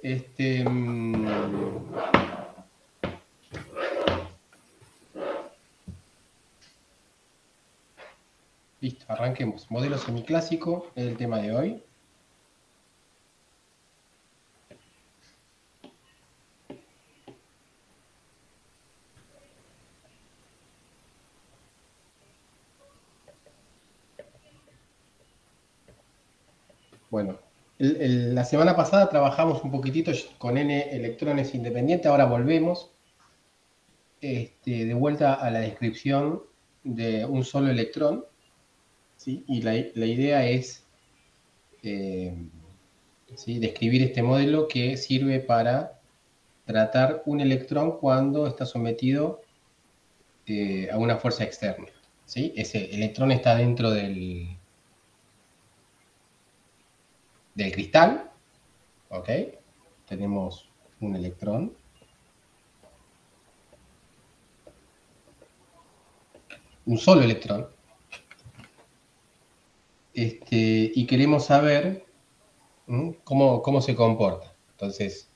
Listo, arranquemos. Modelo semiclásico es el tema de hoy. Bueno, la semana pasada trabajamos un poquitito con N electrones independientes, ahora volvemos de vuelta a la descripción de un solo electrón, ¿sí? Y la idea es ¿sí? Describir este modelo que sirve para tratar un electrón cuando está sometido a una fuerza externa, ¿sí? Ese electrón está dentro del cristal, ¿ok? Tenemos un electrón. Un solo electrón. Y queremos saber cómo se comporta. Entonces,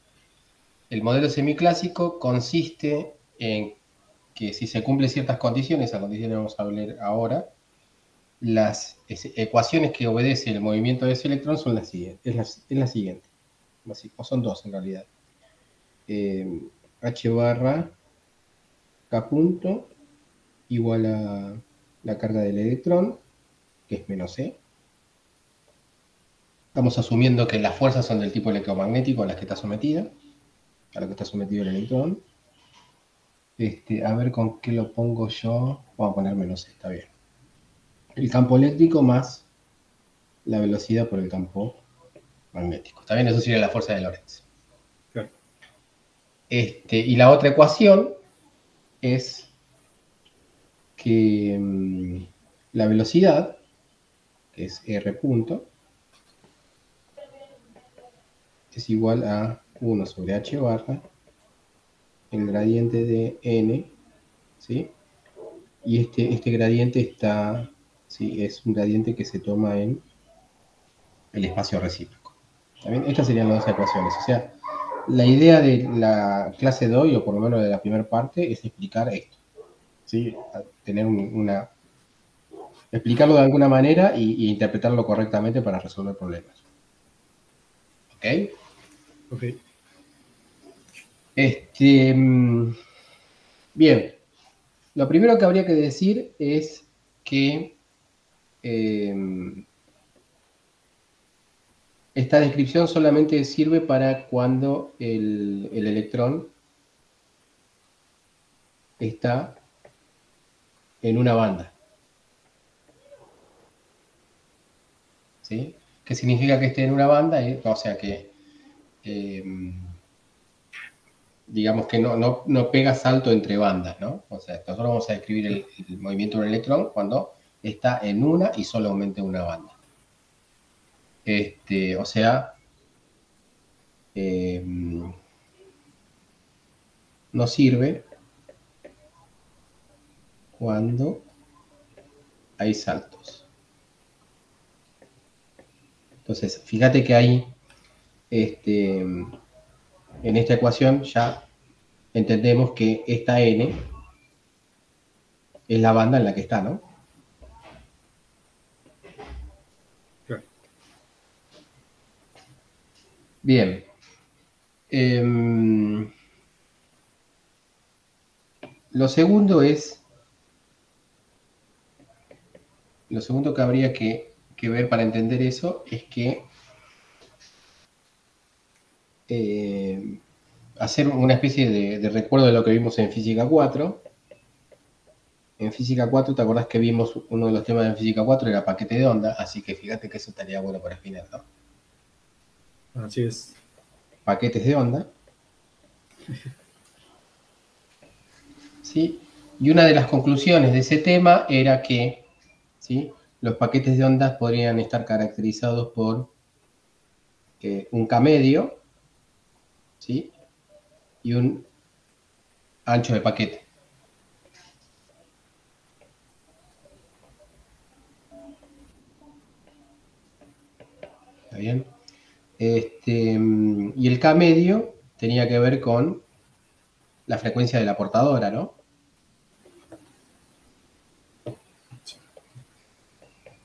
el modelo semiclásico consiste en que si se cumplen ciertas condiciones, a condiciones vamos a hablar ahora, las ecuaciones que obedece el movimiento de ese electrón son las siguientes. Es la siguiente. O son dos en realidad. H barra K punto igual a la carga del electrón, que es menos E. Estamos asumiendo que las fuerzas son del tipo electromagnético a las que está sometida, a lo que está sometido el electrón. A ver con qué lo pongo yo. Vamos a poner menos E, está bien. El campo eléctrico más la velocidad por el campo magnético. ¿Está bien? Eso sería la fuerza de Lorentz. Claro. Y la otra ecuación es que la velocidad, que es R punto, es igual a 1 sobre H barra el gradiente de N, ¿sí? Y este gradiente está, ¿sí? Es un gradiente que se toma en el espacio recíproco. ¿Está bien? Estas serían las dos ecuaciones. O sea, la idea de la clase de hoy, o por lo menos de la primera parte, es explicar esto. ¿Sí? Tener explicarlo de alguna manera y interpretarlo correctamente para resolver problemas. ¿Ok? Ok. Bien. Lo primero que habría que decir es que esta descripción solamente sirve para cuando el electrón está en una banda. ¿Sí? ¿Qué significa que esté en una banda? O sea que, digamos que no pega salto entre bandas, ¿no? O sea, nosotros vamos a describir el movimiento de un electrón cuando está en una y solamente una banda. O sea, no sirve cuando hay saltos. Entonces, fíjate que ahí, en esta ecuación ya entendemos que esta n es la banda en la que está, ¿no? Claro. Bien. Lo segundo que habría que ver para entender eso es que hacer una especie de recuerdo de lo que vimos en Física 4. En Física 4, ¿te acordás que vimos uno de los temas de Física 4 era paquete de onda? Así que fíjate que eso estaría bueno para afinar, ¿no? Así es. Paquetes de onda. ¿Sí? Y una de las conclusiones de ese tema era que, ¿sí? Los paquetes de ondas podrían estar caracterizados por un K medio, ¿sí? Y un ancho de paquete. ¿Está bien? Y el K medio tenía que ver con la frecuencia de la portadora, ¿no?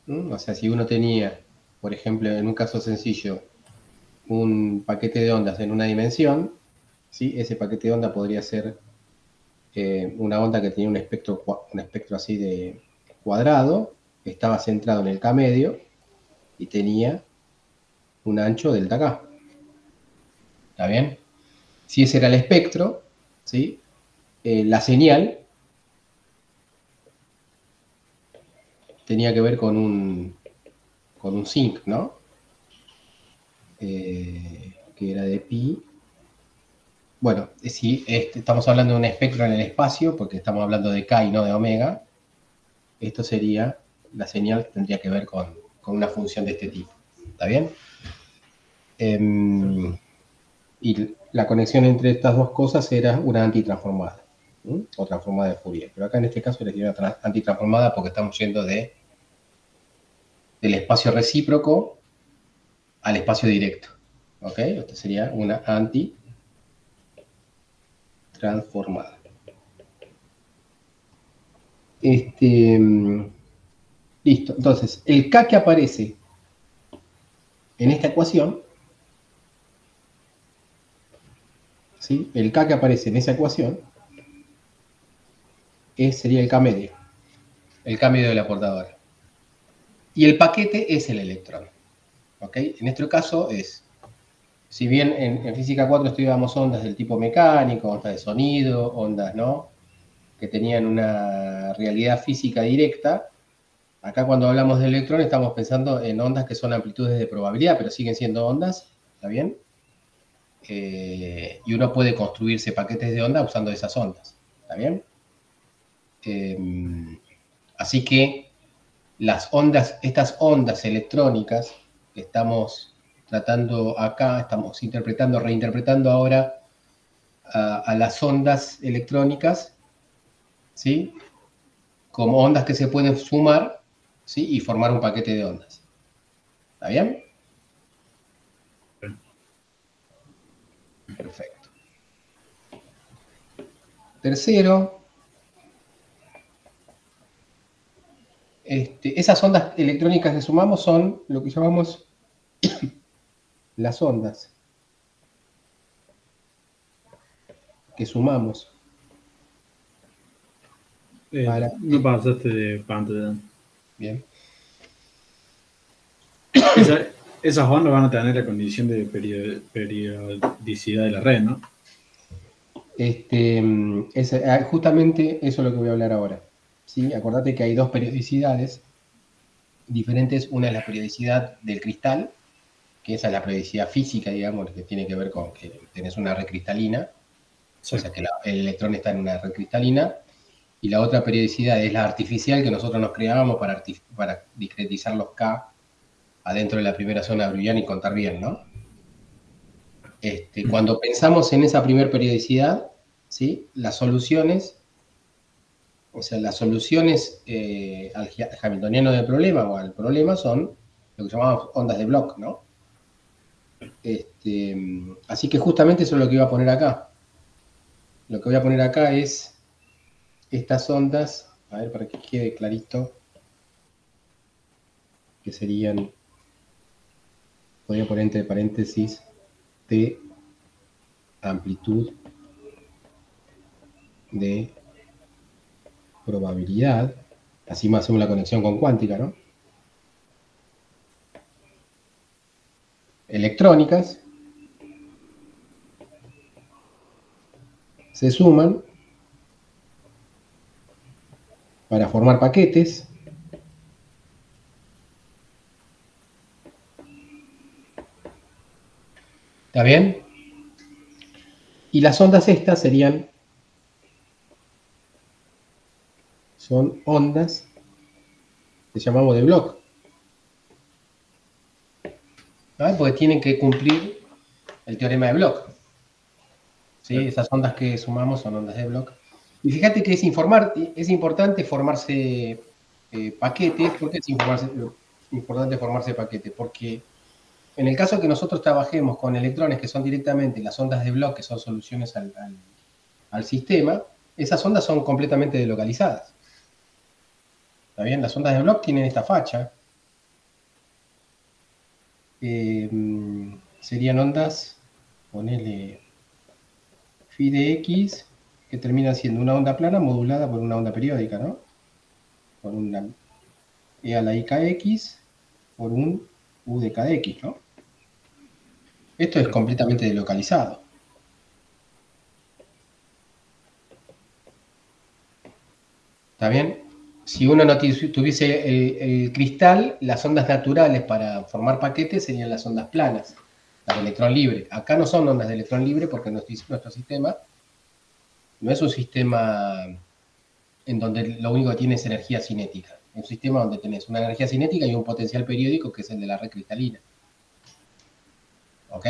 O sea, si uno tenía, por ejemplo, en un caso sencillo, un paquete de ondas en una dimensión, ¿sí? Ese paquete de onda podría ser una onda que tenía un espectro así de cuadrado, estaba centrado en el K medio y tenía un ancho delta K. ¿Está bien? Si ese era el espectro, ¿sí? La señal tenía que ver con un sinc, ¿no? Que era de pi. Bueno, si estamos hablando de un espectro en el espacio, porque estamos hablando de K y no de omega, esto sería, la señal tendría que ver con una función de este tipo. ¿Está bien? Y la conexión entre estas dos cosas era una antitransformada, o transformada de Fourier. Pero acá en este caso le quiero una antitransformada porque estamos yendo del espacio recíproco al espacio directo. ¿Ok? Esto sería una antitransformada. Listo. Entonces, el K que aparece en esta ecuación, ¿sí? El K que aparece en esa ecuación sería el K medio. El K medio de la portadora. Y el paquete es el electrón. ¿Ok? En nuestro caso si bien en física 4 estudiábamos ondas del tipo mecánico, ondas de sonido, ondas, ¿no?, que tenían una realidad física directa, acá cuando hablamos de electrón estamos pensando en ondas que son amplitudes de probabilidad, pero siguen siendo ondas, ¿está bien? Y uno puede construirse paquetes de onda usando esas ondas, ¿está bien? Así que estas ondas electrónicas que estamos tratando acá, estamos reinterpretando ahora a las ondas electrónicas, ¿sí?, como ondas que se pueden sumar, ¿sí?, y formar un paquete de ondas. ¿Está bien? Perfecto. Tercero, esas ondas electrónicas que sumamos son lo que llamamos las ondas que sumamos. No pasaste de pantalla. Bien. Esas ondas van a tener la condición de periodicidad de la red, ¿no? Justamente eso es lo que voy a hablar ahora. ¿Sí? Acordate que hay dos periodicidades diferentes. Una es la periodicidad del cristal, que esa es la periodicidad física, digamos, que tiene que ver con que tenés una red cristalina, sí, o sea que el electrón está en una red cristalina, y la otra periodicidad es la artificial que nosotros nos creábamos para discretizar los K adentro de la primera zona browniana y contar bien, ¿no? Cuando pensamos en esa primera periodicidad, ¿sí?, las soluciones al hamiltoniano del problema o al problema son lo que llamamos ondas de Bloch, ¿no? Así que justamente eso es lo que iba a poner acá. Lo que voy a poner acá es estas ondas, a ver, para que quede clarito, que serían, podría poner entre paréntesis, T amplitud de probabilidad, así más hacemos la conexión con cuántica, ¿no? Electrónicas, se suman para formar paquetes ¿está bien? Y las ondas estas son ondas que llamamos de Bloch, ¿no? Porque tienen que cumplir el teorema de Bloch, ¿sí? Esas ondas que sumamos son ondas de Bloch. Y fíjate que es importante formarse paquetes. ¿Por qué es importante formarse paquetes? Porque en el caso que nosotros trabajemos con electrones que son directamente las ondas de Bloch, que son soluciones al sistema, esas ondas son completamente delocalizadas. ¿Está bien? Las ondas de Bloch tienen esta facha. Serían ondas, ponele phi de x, que termina siendo una onda plana modulada por una onda periódica, ¿no? Por una e a la i kx por un u de kx, ¿no? Esto es completamente delocalizado. ¿Está bien? Si uno no tuviese el cristal, las ondas naturales para formar paquetes serían las ondas planas, las de electrón libre. Acá no son ondas de electrón libre porque nuestro sistema no es un sistema en donde lo único que tiene es energía cinética. Es un sistema donde tenés una energía cinética y un potencial periódico que es el de la red cristalina. ¿Ok?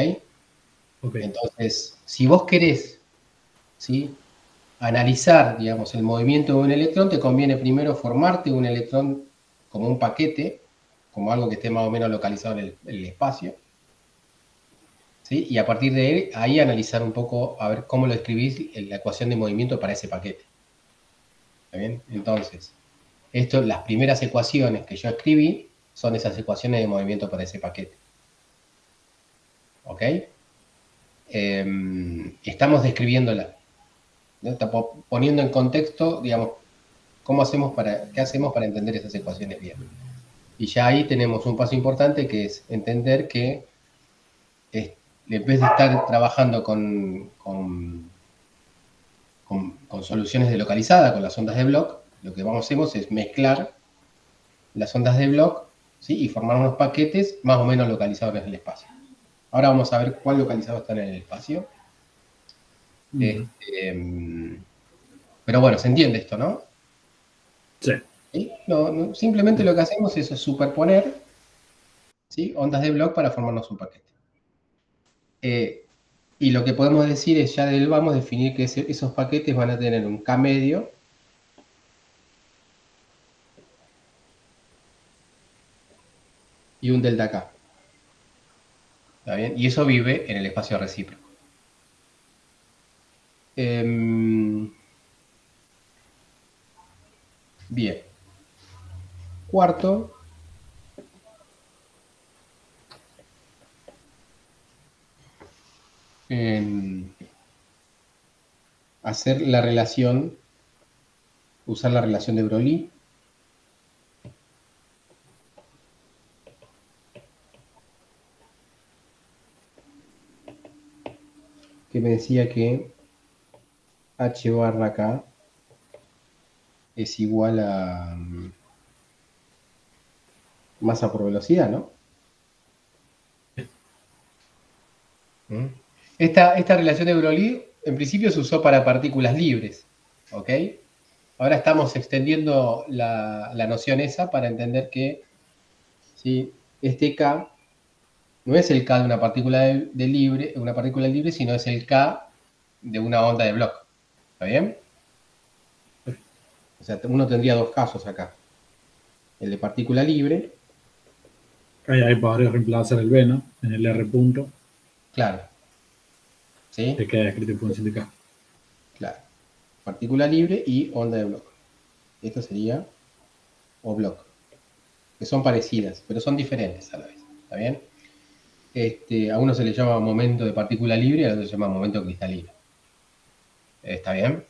Entonces, si vos querés, ¿sí?, analizar, digamos, el movimiento de un electrón, te conviene primero formarte un electrón como un paquete, como algo que esté más o menos localizado en el espacio, ¿sí? Y a partir de él, ahí analizar un poco, a ver cómo lo escribís en la ecuación de movimiento para ese paquete. ¿Está bien? Entonces, las primeras ecuaciones que yo escribí son esas ecuaciones de movimiento para ese paquete. ¿Ok? Estamos describiéndola, ¿no? Poniendo en contexto, digamos, qué hacemos para entender esas ecuaciones bien. Y ya ahí tenemos un paso importante que es entender que en vez de estar trabajando con soluciones delocalizadas, con las ondas de Bloch, lo que hacemos es mezclar las ondas de Bloch, ¿sí?, y formar unos paquetes más o menos localizados en el espacio. Ahora vamos a ver cuál localizado están en el espacio. Pero bueno, se entiende esto, ¿no? Sí. ¿Sí? No, simplemente lo que hacemos es superponer, ¿sí?, ondas de Bloch para formarnos un paquete. Y lo que podemos decir es, ya vamos a definir que esos paquetes van a tener un K medio y un delta K. ¿Está bien? Y eso vive en el espacio recíproco. Bien. Cuarto, hacer la relación, usar la relación de Broglie. Que me decía que H barra K es igual a masa por velocidad, ¿no? Esta relación de Broglie en principio se usó para partículas libres, ¿ok? Ahora estamos extendiendo la noción esa para entender que, ¿sí?, este K no es el K de una partícula libre, sino es el K de una onda de Bloch. ¿Está bien? O sea, uno tendría dos casos acá. El de partícula libre. Ahí podría reemplazar el B, ¿no? En el R punto. Claro. ¿Sí? Que queda escrito en función de K. Claro. Partícula libre y onda de Bloch. Esto sería O Bloch. Que son parecidas, pero son diferentes a la vez. ¿Está bien? A uno se le llama momento de partícula libre y a otro se llama momento cristalino. ¿Está bien?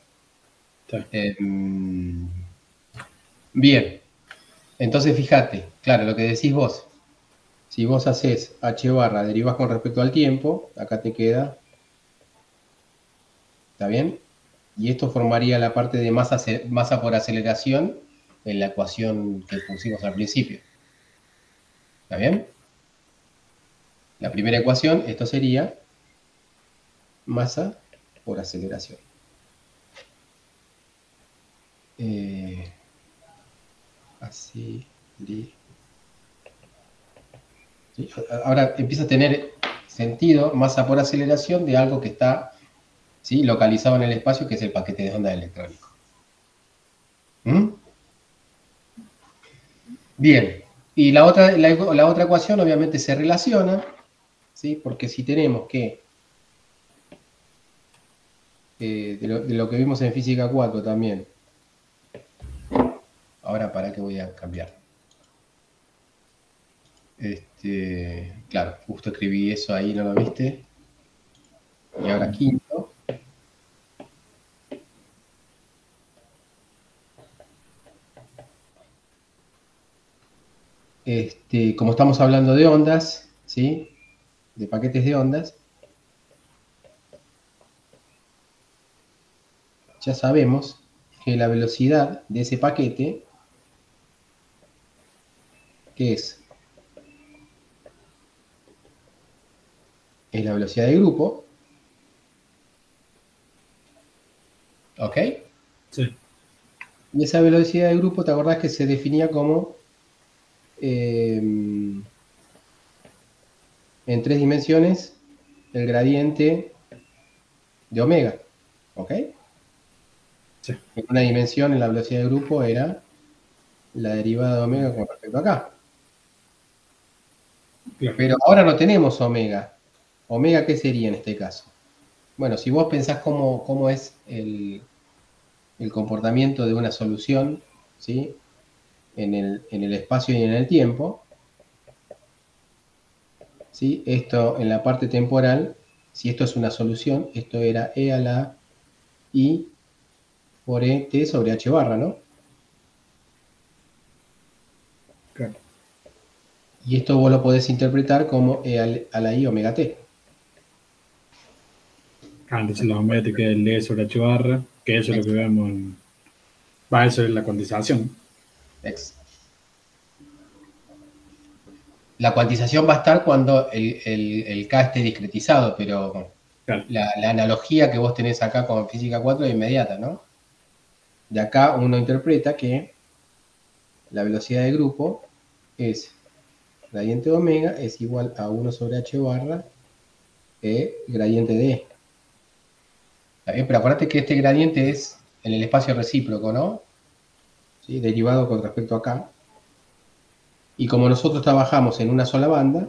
Sí. Bien. Entonces, fíjate, claro, lo que decís vos. Si vos haces H barra, derivás con respecto al tiempo, acá te queda. ¿Está bien? Y esto formaría la parte de masa por aceleración en la ecuación que pusimos al principio. ¿Está bien? La primera ecuación, esto sería masa por aceleración. Así. ¿Sí? Ahora empieza a tener sentido masa por aceleración de algo que está, ¿sí?, localizado en el espacio, que es el paquete de onda electrónico. Bien. Y la otra ecuación obviamente se relaciona, ¿sí? Porque si tenemos que, de lo que vimos en física 4 también, ahora para qué voy a cambiar. Claro, justo escribí eso ahí, ¿no lo viste? Y ahora quinto. Como estamos hablando de ondas, ¿sí? De paquetes de ondas, ya sabemos que la velocidad de ese paquete, ¿qué es? Es la velocidad de grupo, ¿ok? Sí. Y esa velocidad de grupo, ¿te acordás que se definía como en 3 dimensiones el gradiente de omega? ¿Ok? Sí. En una dimensión, la velocidad de grupo era la derivada de omega con respecto a acá. Claro. Pero ahora no tenemos omega. ¿Omega qué sería en este caso? Bueno, si vos pensás cómo es el comportamiento de una solución, ¿sí? En el espacio y en el tiempo, ¿sí? Esto en la parte temporal, si esto es una solución, esto era E a la I por E t sobre h barra, ¿no? Claro. Y esto vos lo podés interpretar como E a la I omega t. Entonces la omega te queda el D sobre H barra, que eso es lo que vemos en... Va, eso es la cuantización. X. La cuantización va a estar cuando el K esté discretizado, pero Claro. la analogía que vos tenés acá con física 4 es inmediata, ¿no? De acá uno interpreta que la velocidad de grupo es gradiente de omega es igual a 1 sobre h barra E gradiente de E. ¿Está bien? Pero acuérdate que este gradiente es en el espacio recíproco, ¿no? ¿Sí? Derivado con respecto a acá. Y como nosotros trabajamos en una sola banda,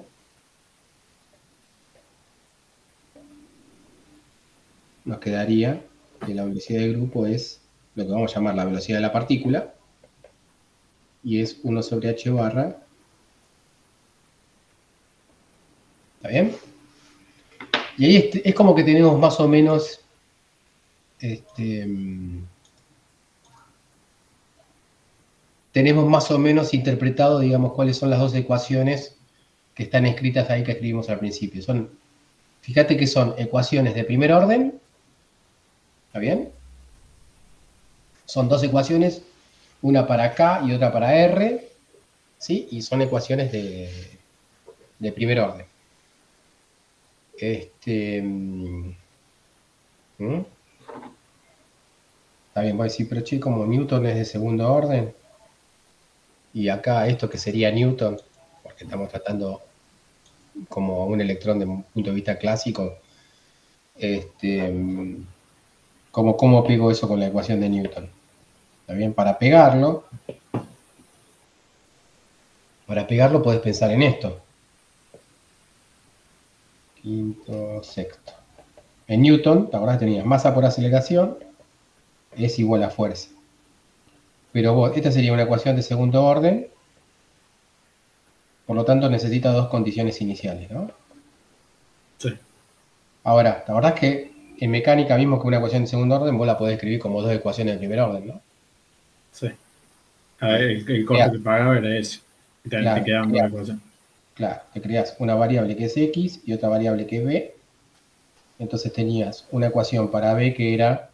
nos quedaría que la velocidad de grupo es lo que vamos a llamar la velocidad de la partícula, y es 1 sobre h barra. ¿Está bien? Y ahí es como que tenemos más o menos tenemos más o menos interpretado, digamos, cuáles son las dos ecuaciones que están escritas ahí que escribimos al principio. Fíjate que son ecuaciones de primer orden, ¿está bien? Son dos ecuaciones, una para K y otra para R, ¿sí? Y son ecuaciones de primer orden. Está bien, voy a decir, pero che, como Newton es de segundo orden, y acá esto que sería Newton, porque estamos tratando como un electrón de un punto de vista clásico, ¿cómo pego eso con la ecuación de Newton? ¿Está bien? Para pegarlo podés pensar en esto. Quinto, sexto. En Newton, ¿te acordás? Tenías masa por aceleración es igual a fuerza. Pero esta sería una ecuación de segundo orden, por lo tanto necesita dos condiciones iniciales, ¿no? Sí. Ahora, la verdad es que en mecánica mismo que una ecuación de segundo orden vos la podés escribir como dos ecuaciones de primer orden, ¿no? Sí. El costo que pagaba era ese. Y te Claro, quedaban dos ecuaciones. claro, te creas una variable que es x y otra variable que es b. Entonces tenías una ecuación para b que era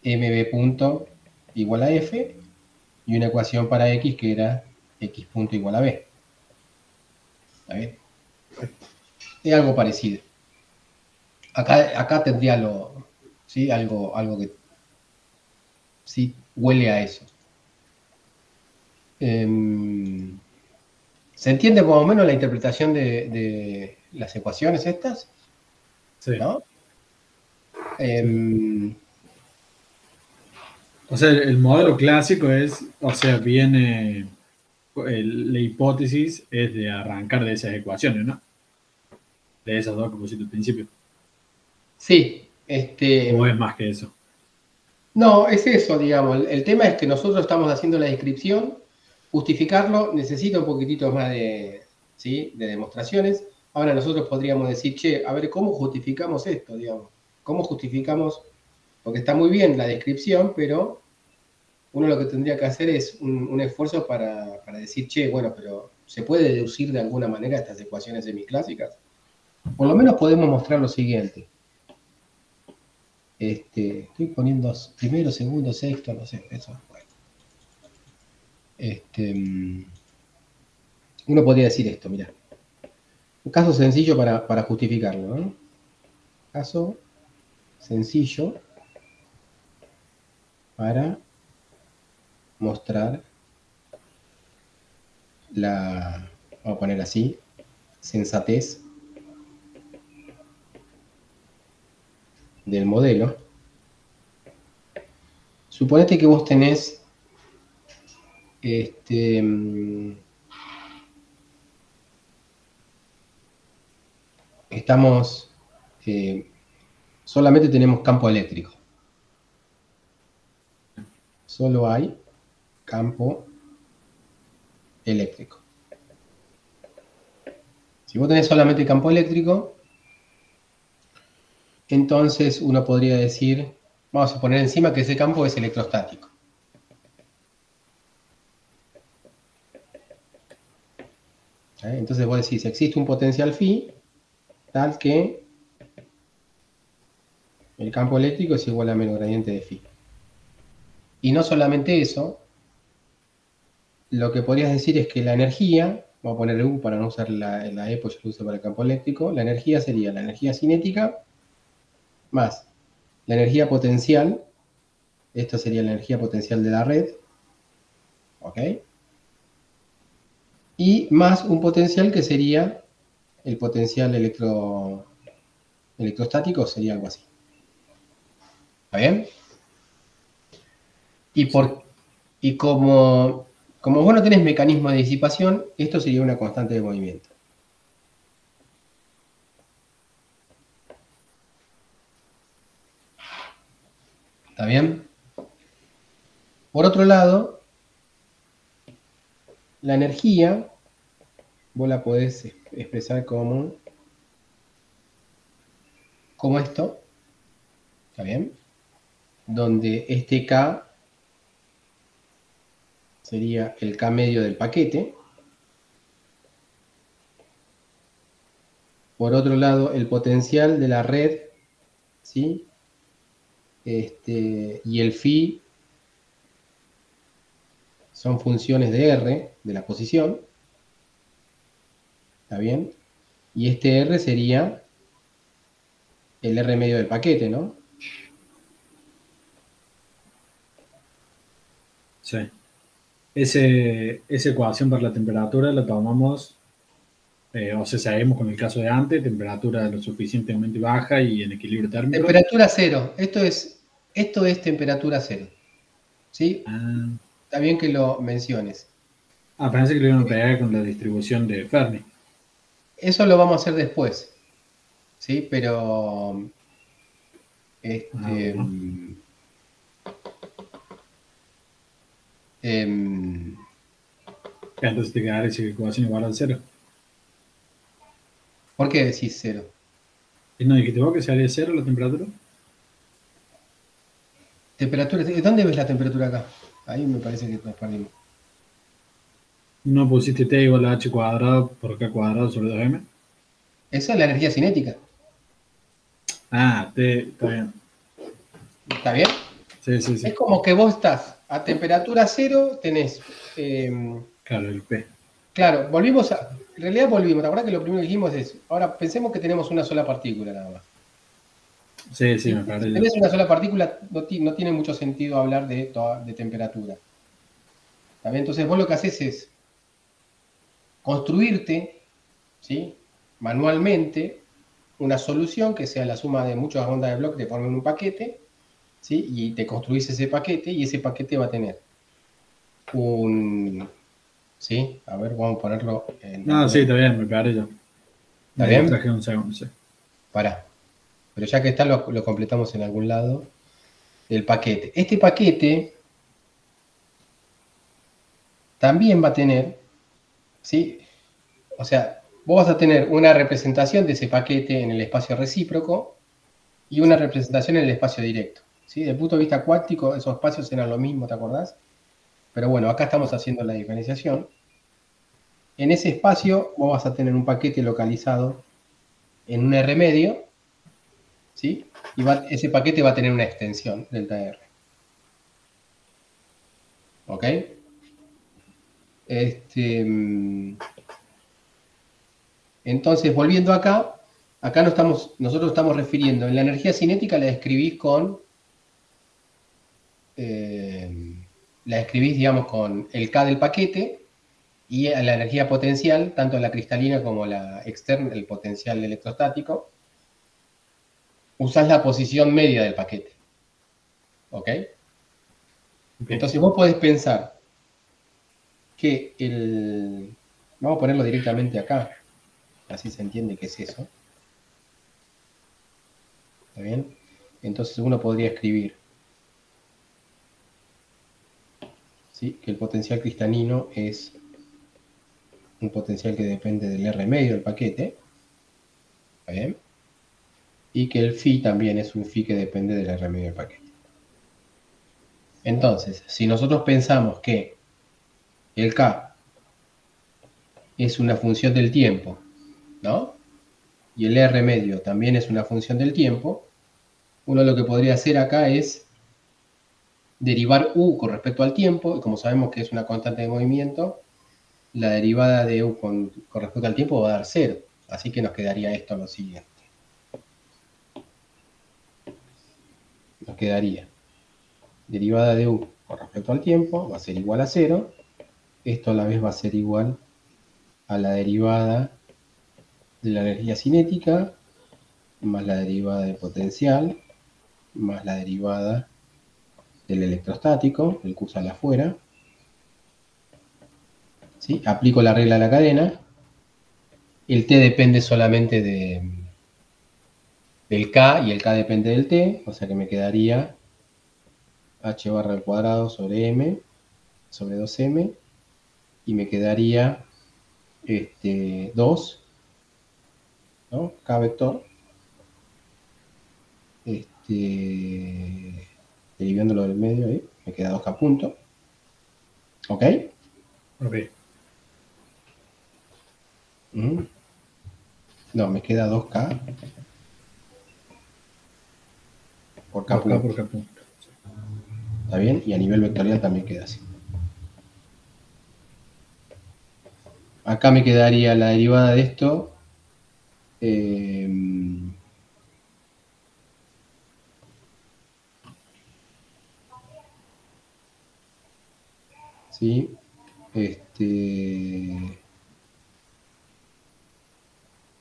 mb punto igual a f y una ecuación para x que era x punto igual a b. ¿Está bien? Es algo parecido. Acá tendría ¿sí? algo que sí huele a eso. ¿Se entiende más o menos la interpretación de las ecuaciones estas? Sí. ¿No? Sí. O sea, el modelo clásico es, o sea, viene, la hipótesis es de arrancar de esas ecuaciones, ¿no? de esas dos que pusiste al principio. Sí, ¿O es más que eso? no, es eso, digamos. El tema es que nosotros estamos haciendo la descripción, justificarlo necesita un poquitito más de, ¿sí? de demostraciones. Ahora nosotros podríamos decir, che, a ver, ¿cómo justificamos esto, digamos? ¿Cómo justificamos? Porque está muy bien la descripción, pero uno lo que tendría que hacer es un esfuerzo para decir, che, bueno, pero ¿se puede deducir de alguna manera estas ecuaciones semiclásicas? Por lo menos podemos mostrar lo siguiente. Estoy poniendo primero, segundo, sexto, no sé, eso. Bueno. Uno podría decir esto, mira. Un caso sencillo para justificarlo, ¿no? Caso sencillo para mostrar la, vamos a poner así, sensatez del modelo. Suponete que vos tenés estamos solamente tenemos campo eléctrico. Solo hay campo eléctrico. Si vos tenés solamente campo eléctrico, entonces uno podría decir, vamos a poner encima que ese campo es electrostático. Entonces vos decís, existe un potencial phi tal que el campo eléctrico es igual a menos gradiente de phi. Y no solamente eso, lo que podrías decir es que la energía, vamos a poner U para no usar la E, pues yo lo uso para el campo eléctrico, la energía sería la energía cinética más la energía potencial, esto sería la energía potencial de la red, ¿ok? Y más un potencial que sería el potencial electrostático, sería algo así. ¿Está bien? Y, Sí. y como vos no tenés mecanismo de disipación, esto sería una constante de movimiento. ¿Está bien? Por otro lado, la energía, vos la podés expresar como esto, ¿está bien? Donde este K sería el K medio del paquete. Por otro lado, el potencial de la red, ¿sí? Y el phi son funciones de R, de la posición. ¿Está bien? Y este R sería el R medio del paquete, ¿no? Sí. Esa ecuación para la temperatura la tomamos, o sea, sabemos con el caso de antes, temperatura lo suficientemente baja y en equilibrio térmico. Temperatura cero. Esto es temperatura cero. ¿Sí? Ah, Está bien que lo menciones. pensé que lo iban a pegar con la distribución de Fermi. Eso lo vamos a hacer después. ¿Sí? Pero Bueno. em, Entonces te quedaría esa ecuación igual al cero. ¿por qué decís cero? ¿Y no dijiste vos que se haría cero la temperatura? Temperatura, ¿dónde ves la temperatura acá? Ahí me parece que nos perdimos. ¿No pusiste T igual a H cuadrado por K cuadrado sobre 2M? Esa es la energía cinética. Ah, T, está bien. ¿Está bien? Sí, sí, sí. Es como que vos estás a temperatura cero, tenés. Claro, el P. Claro, volvimos a. En realidad volvimos. La verdad que lo primero que dijimos es. Ahora pensemos que tenemos una sola partícula nada más. Sí, sí, ¿Sí? me Si parece. tenés una sola partícula, no tiene mucho sentido hablar de temperatura. ¿Está bien? Entonces vos lo que haces es construirte, ¿sí? Manualmente, una solución que sea la suma de muchas ondas de Bloch que formen un paquete, ¿sí? Y te construís ese paquete y ese paquete va a tener un. ¿Sí? A ver, vamos a ponerlo en No, sí, algo. está bien, me parece. ¿Está Me bien? distraje un segundo, sí. Pará. Pero ya que está, lo completamos en algún lado. El paquete. Este paquete también va a tener, ¿sí? O sea, vos vas a tener una representación de ese paquete en el espacio recíproco y una representación en el espacio directo. ¿Sí? Desde el punto de vista cuántico, esos espacios eran lo mismo, ¿te acordás? Pero bueno, acá estamos haciendo la diferenciación. En ese espacio vos vas a tener un paquete localizado en un R medio, ¿sí? Y ese paquete va a tener una extensión, delta R. ¿Ok? Entonces, volviendo acá, nosotros estamos refiriendo, en la energía cinética la describís digamos, con el K del paquete, y a la energía potencial, tanto la cristalina como la externa, el potencial electrostático, usás la posición media del paquete. ¿Ok? Bien. Entonces vos podés pensar que Vamos a ponerlo directamente acá, así se entiende qué es eso. ¿Está bien? Entonces uno podría escribir, ¿sí?, que el potencial cristalino es un potencial que depende del R medio del paquete. ¿Está bien? Y que el phi también es un phi que depende del R medio del paquete. Entonces, si nosotros pensamos que el K es una función del tiempo, ¿no? Y el R medio también es una función del tiempo, uno lo que podría hacer acá es derivar U con respecto al tiempo, y como sabemos que es una constante de movimiento, la derivada de U con respecto al tiempo va a dar 0. Así que nos quedaría esto lo siguiente. Nos quedaría derivada de U con respecto al tiempo, va a ser igual a 0. Esto a la vez va a ser igual a la derivada de la energía cinética, más la derivada del potencial, más la derivada del electrostático, el Q sale afuera. ¿Sí? Aplico la regla de la cadena. El T depende solamente del K y el K depende del T, o sea que me quedaría H barra al cuadrado sobre M, sobre 2M, y me quedaría 2, ¿no? K vector, derivándolo del medio ahí, me queda 2K punto. ¿Ok? Ok. No, me queda 2K por K 2K punto. por K punto. ¿Está bien? Y a nivel vectorial también queda así. Acá me quedaría la derivada de esto. ¿Sí?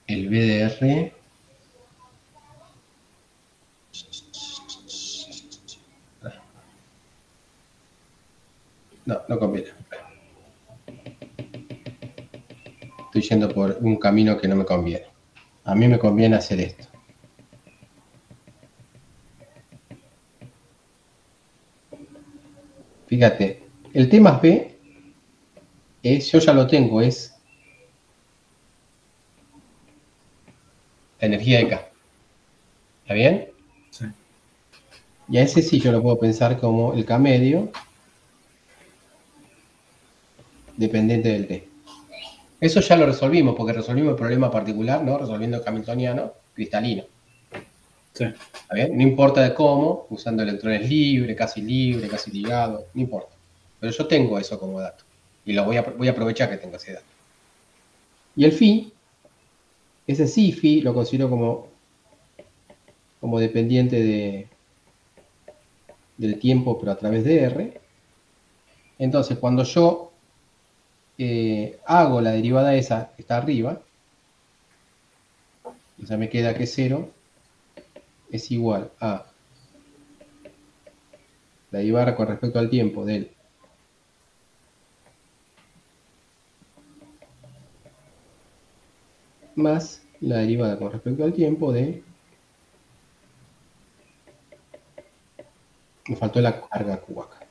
El BDR. No, no conviene. Estoy yendo por un camino que no me conviene. A mí me conviene hacer esto. Fíjate, el T más B yo ya lo tengo, es la energía de K. ¿Está bien? Sí. Y a ese sí yo lo puedo pensar como el K medio dependiente del T. Eso ya lo resolvimos, porque resolvimos el problema particular, ¿no? Resolviendo el hamiltoniano cristalino. Sí. ¿Está bien? No importa de cómo, usando electrones libres, casi ligado, no importa. Pero yo tengo eso como dato. Y lo voy a aprovechar que tengo ese dato. Y el phi, ese sí phi lo considero como dependiente del tiempo, pero a través de R. Entonces, cuando yo hago la derivada esa que está arriba, o sea, me queda que 0 es igual a la derivada con respecto al tiempo del más la derivada con respecto al tiempo de... Me faltó la carga Q acá.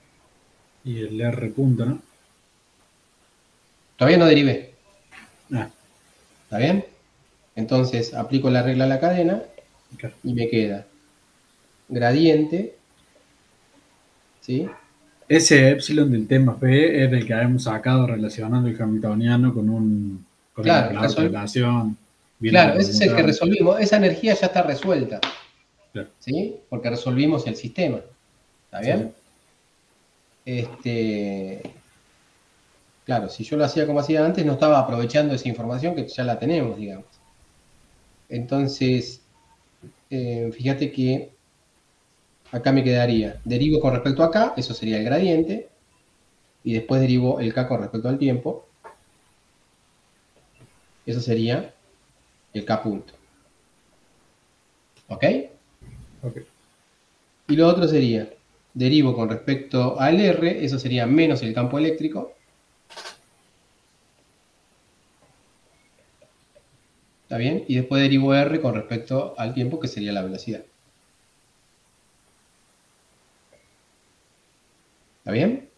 Y el R punto, ¿no? Todavía no derivé, Ah, ¿está bien? Entonces aplico la regla a la cadena claro. y me queda gradiente, ¿sí? Ese epsilon del tema P es del que habíamos sacado relacionando el hamiltoniano con Claro, la otra relación, viendo la claro, ese es el que conmutante. resolvimos. Esa energía ya está resuelta, Claro. ¿sí? Porque resolvimos el sistema, ¿está Sí, sí. bien? Este, claro, si yo lo hacía como hacía antes, no estaba aprovechando esa información que ya la tenemos, digamos. Entonces, fíjate que acá me quedaría, derivo con respecto a K, eso sería el gradiente, y después derivo el K con respecto al tiempo, eso sería el K punto. ¿Ok? Ok. Y lo otro sería, derivo con respecto al R, eso sería menos el campo eléctrico, ¿está bien? Y después derivo R con respecto al tiempo, que sería la velocidad. ¿Está bien?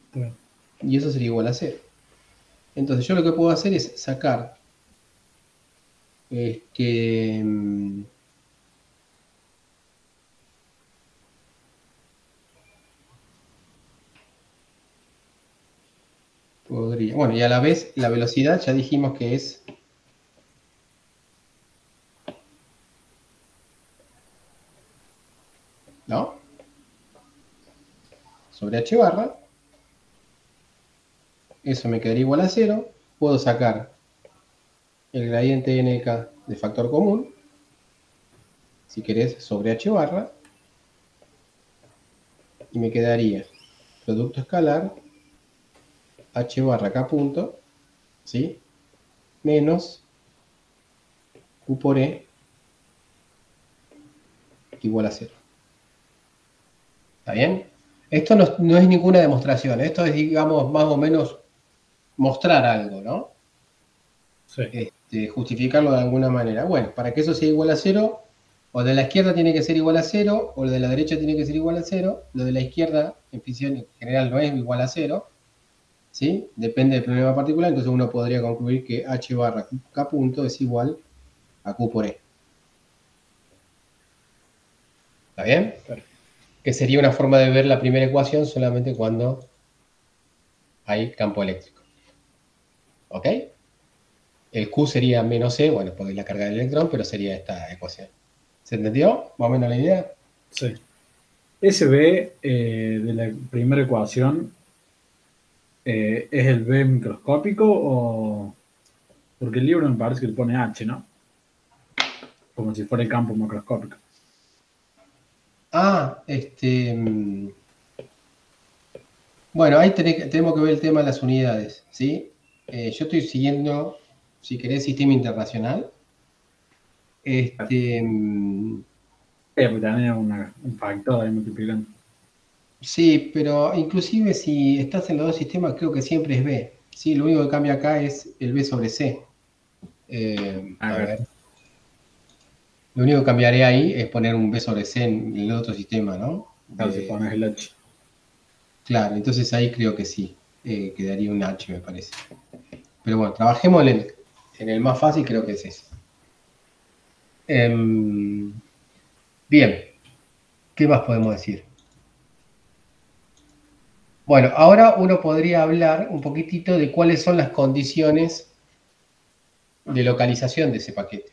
Está bien. Y eso sería igual a cero. Entonces yo lo que puedo hacer es sacar este, podría, bueno, y a la vez la velocidad ya dijimos que es, ¿no? Sobre h barra, eso me quedaría igual a cero. Puedo sacar el gradiente nk de factor común, si querés, sobre h barra, y me quedaría producto escalar h barra k punto, ¿sí? Menos q por e igual a cero. ¿Está bien? Esto no es ninguna demostración, esto es, digamos, más o menos mostrar algo, ¿no? Sí. Justificarlo de alguna manera. Bueno, para que eso sea igual a cero, o de la izquierda tiene que ser igual a cero, o de la derecha tiene que ser igual a cero. Lo de la izquierda, en fisión en general, no es igual a cero, ¿sí? Depende del problema particular, entonces uno podría concluir que h barra k punto es igual a q por e. ¿Está bien? Claro. Que sería una forma de ver la primera ecuación solamente cuando hay campo eléctrico. ¿Ok? El Q sería menos E, bueno, porque es la carga del electrón, pero sería esta ecuación. ¿Se entendió? Más o menos la idea. Sí. Ese B de la primera ecuación es el B microscópico o... Porque el libro me parece que le pone H, ¿no? Como si fuera el campo macroscópico. Ah, bueno, ahí tenemos que ver el tema de las unidades, ¿sí? Yo estoy siguiendo, si querés, sistema internacional. Porque también es un factor ahí multiplicando. Sí, pero inclusive si estás en los dos sistemas, creo que siempre es B. Sí, lo único que cambia acá es el B sobre C. A A ver, ver, lo único que cambiaré ahí es poner un B sobre C en el otro sistema, ¿no? claro, si pones el H. Claro, entonces ahí creo que sí, quedaría un H, me parece. Pero bueno, trabajemos en el más fácil, creo que es ese. Bien, ¿qué más podemos decir? Bueno, ahora uno podría hablar un poquitito de cuáles son las condiciones de localización de ese paquete.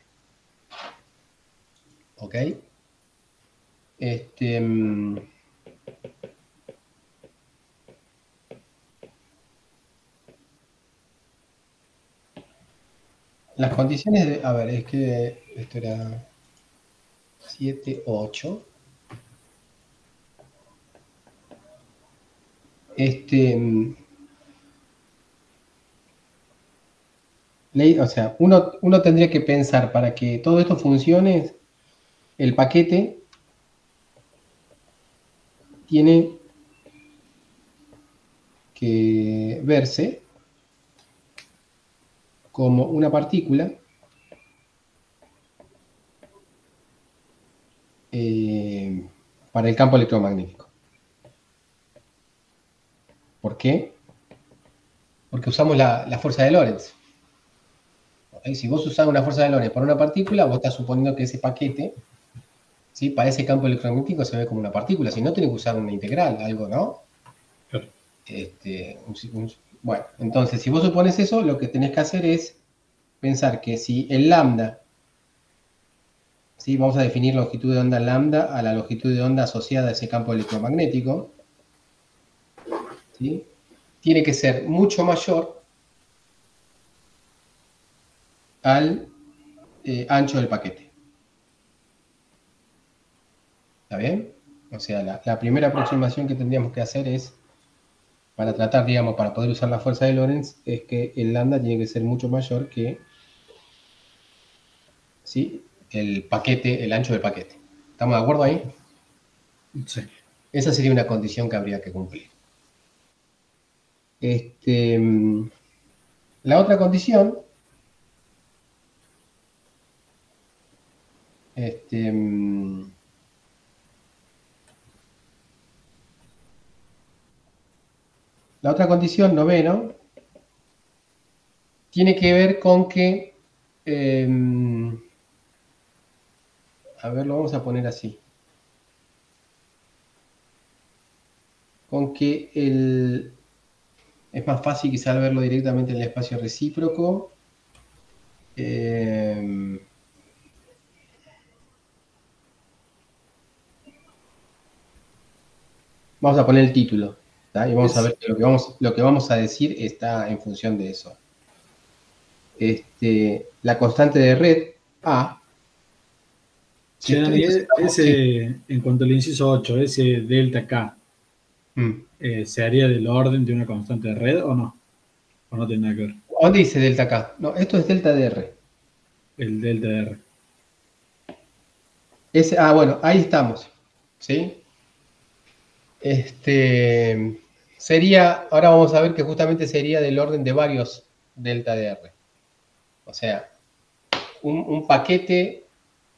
¿Ok? Este, las condiciones de... A ver, es que esto era 7, 8. O sea, uno tendría que pensar para que todo esto funcione, el paquete tiene que verse como una partícula para el campo electromagnético. ¿Por qué? Porque usamos la fuerza de Lorentz. Si vos usás una fuerza de Lorentz para una partícula, vos estás suponiendo que ese paquete, ¿sí?, para ese campo electromagnético se ve como una partícula. Si no, tenés que usar una integral, algo, ¿no? Claro. Bueno, entonces, si vos supones eso, lo que tenés que hacer es pensar que si el lambda, ¿sí?, vamos a definir longitud de onda lambda a la longitud de onda asociada a ese campo electromagnético, ¿sí?, tiene que ser mucho mayor al ancho del paquete. ¿Está bien? O sea, la primera aproximación que tendríamos que hacer es, para tratar, digamos, para poder usar la fuerza de Lorentz, es que el lambda tiene que ser mucho mayor que, ¿sí?, el paquete, el ancho del paquete. ¿Estamos de acuerdo ahí? Sí. Esa sería una condición que habría que cumplir. La otra condición, la otra condición, noveno, tiene que ver con que, a ver, lo vamos a poner así, con que es más fácil quizás verlo directamente en el espacio recíproco. Vamos a poner el título, ¿tá? Y vamos a ver que lo que vamos a decir está en función de eso. La constante de red A. Che, Dani, ese, en cuanto al inciso 8, ese delta K, ¿se haría del orden de una constante de red o no? ¿O no tiene nada que ver? ¿Dónde dice delta K? No, esto es delta DR. El delta de R. Bueno, ahí estamos. ¿Sí? Sería, ahora vamos a ver que justamente sería del orden de varios delta DR. O sea, un paquete,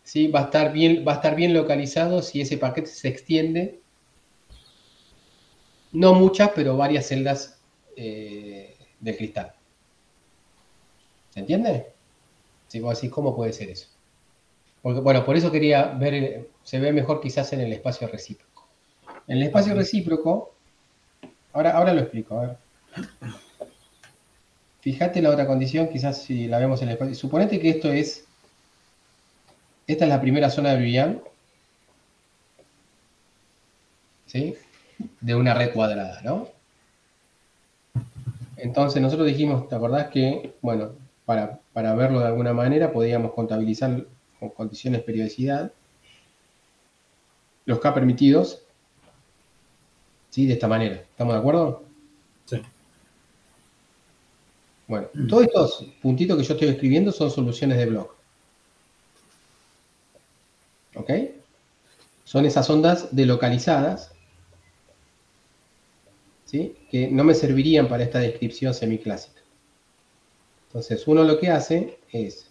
¿sí?, va a estar bien localizado si ese paquete se extiende, no muchas, pero varias celdas del cristal. ¿Se entiende? Si vos decís, ¿cómo puede ser eso? Porque, bueno, por eso quería ver, se ve mejor quizás en el espacio recíproco. En el espacio recíproco, ahora lo explico, a ver. Fíjate la otra condición, quizás si la vemos en el espacio. Suponete que esta es la primera zona de Brillouin, ¿sí?, de una red cuadrada, ¿no? Entonces nosotros dijimos, ¿te acordás que, bueno, para verlo de alguna manera podíamos contabilizar con condiciones de periodicidad los K permitidos, ¿sí?, de esta manera. ¿Estamos de acuerdo? Sí. Bueno, todos estos puntitos que yo estoy escribiendo son soluciones de Bloch. ¿Ok? Son esas ondas delocalizadas, ¿sí?, que no me servirían para esta descripción semiclásica. Entonces, uno lo que hace es,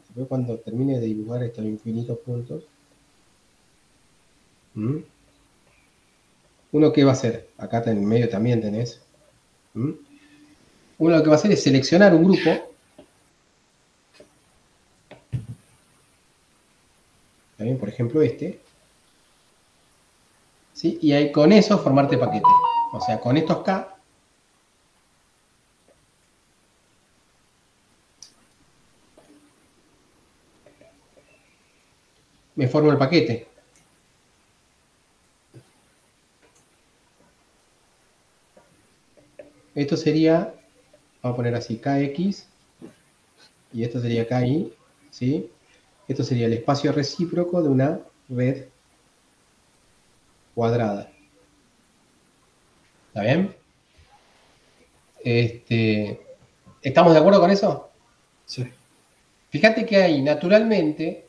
después cuando termine de dibujar estos infinitos puntos, uno que va a hacer, acá en el medio también tenés, uno lo que va a hacer es seleccionar un grupo, también por ejemplo ¿sí?, y ahí con eso formarte paquete. O sea, con estos K, me formo el paquete. Esto sería, vamos a poner así, KX, y esto sería KI, ¿sí? Esto sería el espacio recíproco de una red cuadrada. ¿Está bien? ¿Estamos de acuerdo con eso? Sí. Fíjate que ahí, naturalmente,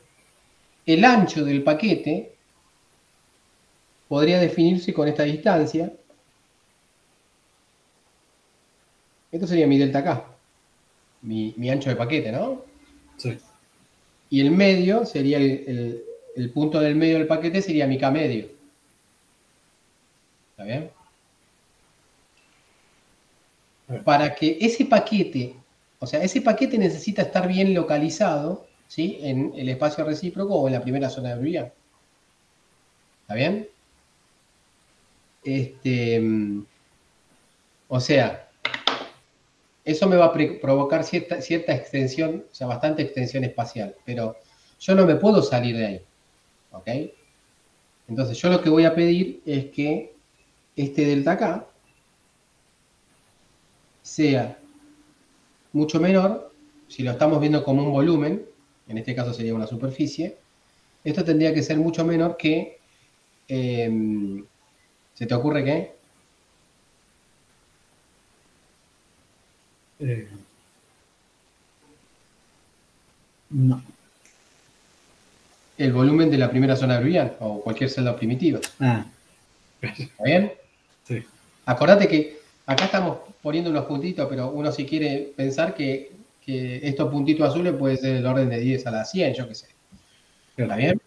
el ancho del paquete podría definirse con esta distancia. Esto sería mi delta K, mi ancho de paquete, ¿no? Sí. Y el medio sería el el punto del medio del paquete sería mi K medio. ¿Está bien? Para que ese paquete, o sea, ese paquete necesita estar bien localizado, ¿sí? En el espacio recíproco o en la primera zona de Brillouin. ¿Está bien? O sea, eso me va a provocar cierta extensión, o sea, bastante extensión espacial, pero yo no me puedo salir de ahí, ¿ok? Entonces yo lo que voy a pedir es que este delta K sea mucho menor, si lo estamos viendo como un volumen, en este caso sería una superficie, esto tendría que ser mucho menor que, ¿se te ocurre qué? No. El volumen de la primera zona de Brillouin o cualquier celda primitiva. Ah, ¿Está bien? sí. Acordate que acá estamos poniendo unos puntitos, pero uno si quiere pensar que estos puntitos azules puede ser el orden de 10 a la 100, yo qué sé. ¿Está bien?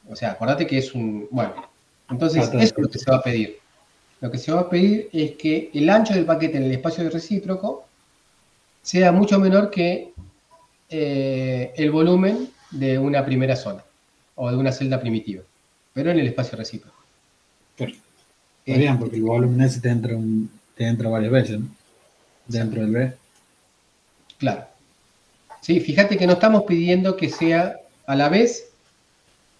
O sea, acordate que es un... Bueno, entonces eso es lo que se va a pedir. Lo que se va a pedir es que el ancho del paquete en el espacio recíproco sea mucho menor que el volumen de una primera zona o de una celda primitiva, pero en el espacio recíproco. Perfecto. Está bien, porque el volumen ese te entra varias veces, ¿no? Dentro del B. Claro. Sí, fíjate que no estamos pidiendo que sea a la vez.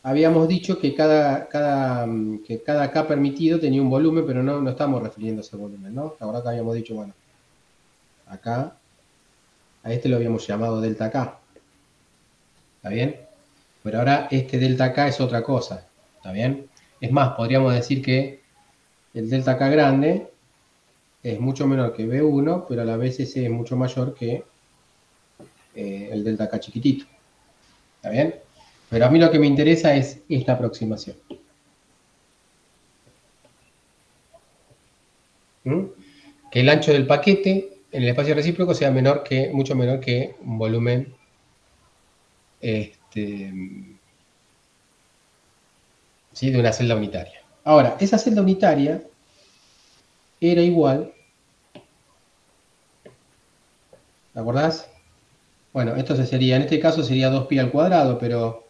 Habíamos dicho que cada K permitido tenía un volumen, pero no estamos refiriendo a ese volumen, ¿no? Ahora que habíamos dicho, bueno, acá, a este lo habíamos llamado delta K. ¿Está bien? Pero ahora este delta K es otra cosa. ¿Está bien? Es más, podríamos decir que el delta K grande es mucho menor que B1, pero a la vez ese es mucho mayor que el delta K chiquitito. ¿Está bien? Pero a mí lo que me interesa es esta aproximación. Que el ancho del paquete en el espacio recíproco sea mucho menor que un volumen ¿sí? De una celda unitaria. Ahora, esa celda unitaria era igual, ¿te acordás? Bueno, esto sería, en este caso sería 2pi al cuadrado, pero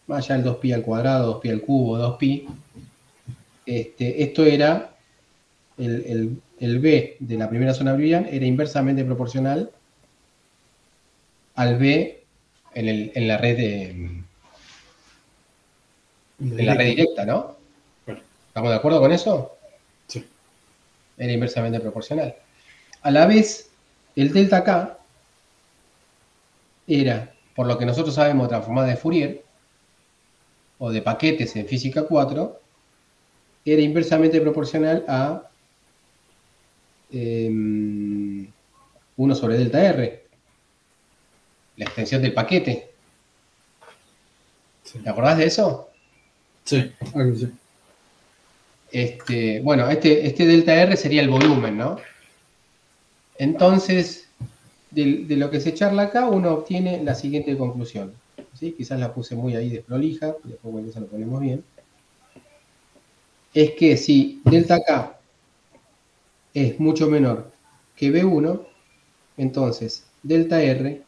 más allá del 2pi al cuadrado, 2pi al cubo, 2pi, esto era el B de la primera zona Brillouin era inversamente proporcional al B en la red directa, ¿no? ¿Estamos de acuerdo con eso? Sí. Era inversamente proporcional. A la vez, el delta K era, por lo que nosotros sabemos de transformada de Fourier, o de paquetes en física 4, era inversamente proporcional a 1 sobre delta R, la extensión del paquete. Sí. ¿Te acordás de eso? Sí, algo sí. Bueno, este delta R sería el volumen, ¿no? Entonces, de lo que se charla acá, uno obtiene la siguiente conclusión. ¿Sí? Quizás la puse muy ahí desprolija, después bueno, eso lo ponemos bien. Es que si delta K es mucho menor que B1, entonces delta R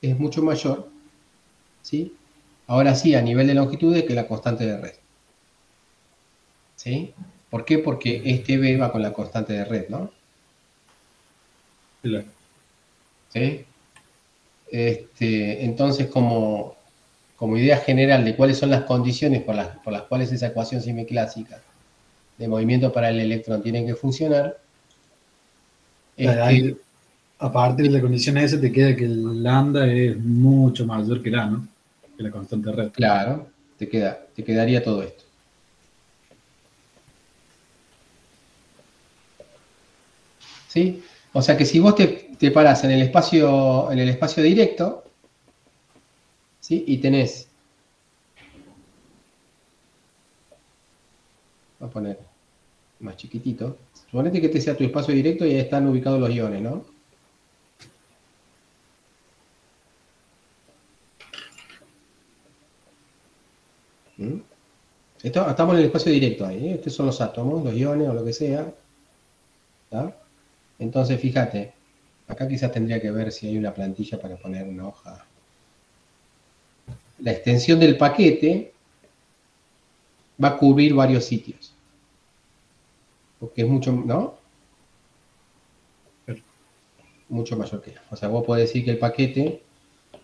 es mucho mayor, ¿sí? Ahora sí, a nivel de longitudes que la constante de red. ¿Sí? ¿Por qué? Porque este B va con la constante de red, ¿no? Claro. ¿Sí? Entonces, como idea general de cuáles son las condiciones por las cuales esa ecuación semiclásica de movimiento para el electrón tiene que funcionar, Ahí, a partir de la condición esa te queda que el lambda es mucho mayor que el A, ¿no? Que la constante de red. Claro, te quedaría todo esto. ¿Sí? O sea que si vos te parás en el espacio directo, ¿sí? Y tenés, voy a poner más chiquitito, suponete que este sea tu espacio directo y ahí están ubicados los iones, ¿no? ¿Mm? Estamos en el espacio directo ahí, ¿eh? Estos son los átomos, los iones o lo que sea. ¿Tá? Entonces, fíjate, acá quizás tendría que ver si hay una plantilla para poner una hoja. La extensión del paquete va a cubrir varios sitios. Porque es mucho, ¿no? Mucho mayor que. O sea, vos podés decir que el paquete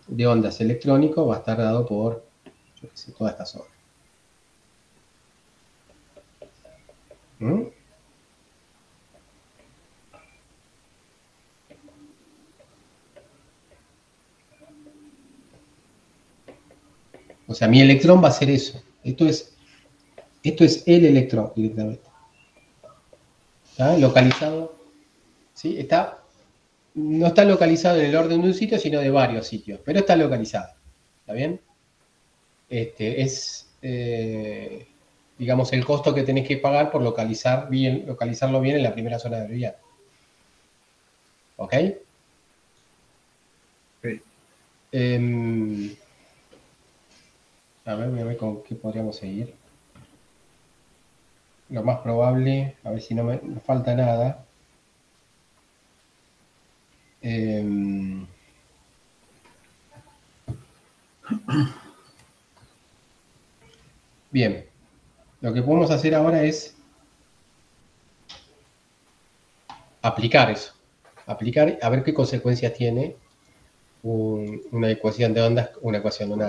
de ondas electrónico va a estar dado por, yo qué sé, toda esta zona. ¿Mm? O sea, mi electrón va a ser eso. Esto es el electrón directamente. ¿Está localizado? ¿Sí? No está localizado en el orden de un sitio, sino de varios sitios, pero está localizado. ¿Está bien? Digamos, el costo que tenés que pagar por localizarlo bien en la primera zona de vía. ¿Ok? Ok. A ver, voy a ver con qué podríamos seguir. Lo más probable, a ver si no me falta nada. Bien, lo que podemos hacer ahora es aplicar eso. Aplicar, a ver qué consecuencias tiene una ecuación de ondas, una ecuación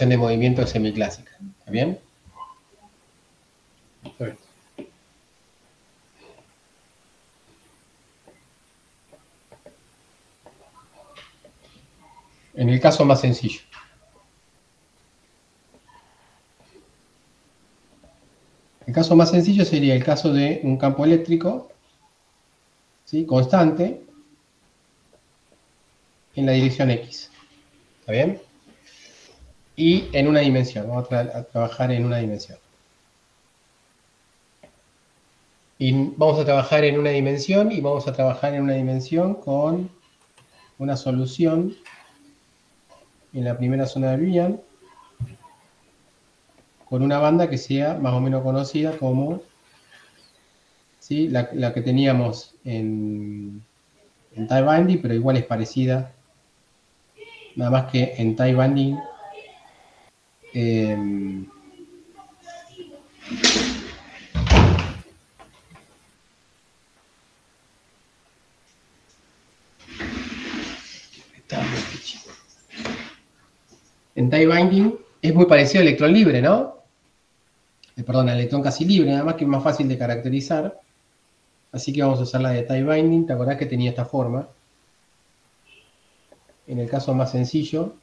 de movimiento semiclásica. ¿Está bien? Perfecto. En el caso más sencillo. El caso más sencillo sería el caso de un campo eléctrico, ¿sí? Constante en la dirección X. ¿Está bien? Y en una dimensión. Vamos a trabajar en una dimensión. Y vamos a trabajar en una dimensión y vamos a trabajar en una dimensión con una solución en la primera zona de Brillant con una banda que sea más o menos conocida como, ¿sí? la que teníamos en tie binding, pero igual es parecida, nada más que en tie binding en tie binding es muy parecido al electrón libre, ¿no? Perdón, al electrón casi libre, nada más que es más fácil de caracterizar. Así que vamos a usar la de tie binding. ¿Te acordás que tenía esta forma? En el caso más sencillo,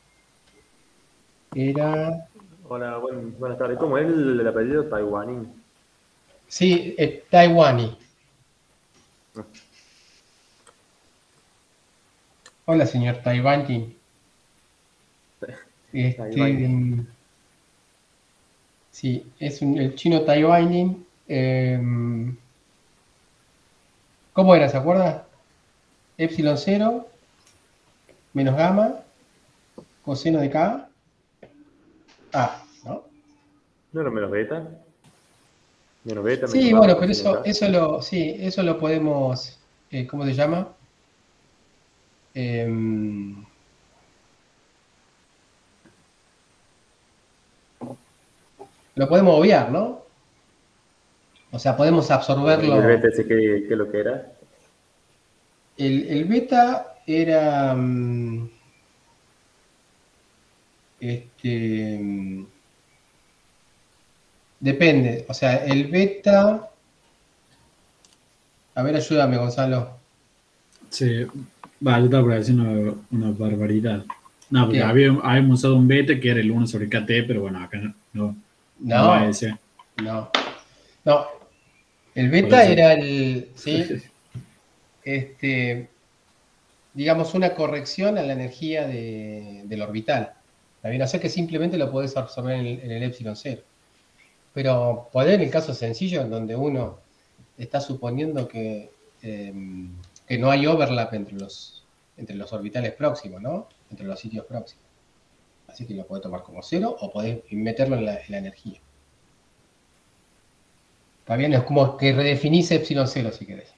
era... Hola, buenas tardes. ¿Cómo es el apellido Taiwaní? Sí, Taiwani. Hola, señor Taiwani. Taiwani. Sí, es el chino Taiwani. ¿Cómo era? ¿Se acuerda? Epsilon 0 menos gamma coseno de K A, ¿no? ¿No era menos beta? Menos beta, menos Sí, gamma, bueno, pero coseno de K. eso lo podemos, ¿cómo se llama? Lo podemos obviar, ¿no? O sea, podemos Bueno, ¿y el absorberlo. beta ese qué es lo que era? El beta era, depende, o sea, el beta, a ver, ayúdame, Gonzalo. Sí, va, yo estaba por decir una barbaridad. No, porque ¿Qué? habíamos usado un beta que era el 1 sobre KT, pero bueno, acá no va No, ese. no, no. El Por beta eso. era ¿sí? Digamos, una corrección a la energía del orbital. ¿Está bien? O sea que simplemente lo podés absorber en el epsilon 0. Pero poder en el caso sencillo, en donde uno está suponiendo que no hay overlap entre los orbitales próximos, ¿no? Entre los sitios próximos. Así que lo podés tomar como 0 o podés meterlo en la energía. ¿Está bien? Es como que redefinís epsilon 0 si querés.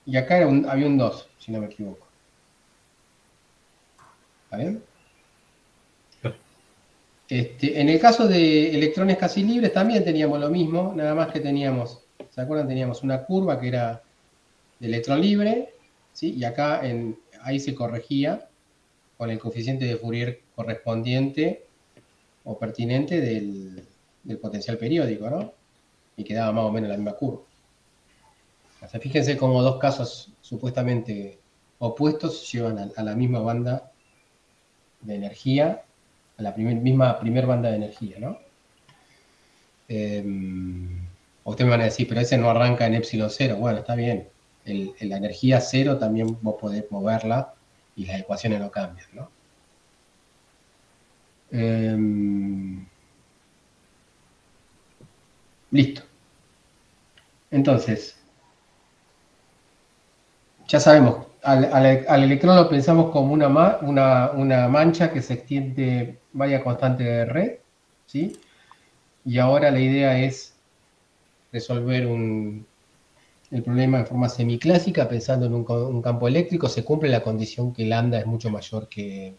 Y acá había un 2, si no me equivoco. ¿Está bien? En el caso de electrones casi libres también teníamos lo mismo, nada más que teníamos, ¿se acuerdan? Teníamos una curva que era de electrón libre, ¿sí? Y acá ahí se corregía con el coeficiente de Fourier correspondiente o pertinente del potencial periódico, ¿no? Y quedaba más o menos la misma curva. O sea, fíjense cómo dos casos supuestamente opuestos llevan a la misma banda de energía, a la misma banda de energía, ¿no? Ustedes me van a decir, pero ese no arranca en epsilon 0. Bueno, está bien. La energía 0 también vos podés moverla y las ecuaciones no cambian, ¿no? Listo. Entonces, ya sabemos, al electrón lo pensamos como una mancha que se extiende vaya constante de red, ¿sí? Y ahora la idea es resolver el problema de forma semiclásica, pensando en un campo eléctrico. Se cumple la condición que lambda es mucho mayor que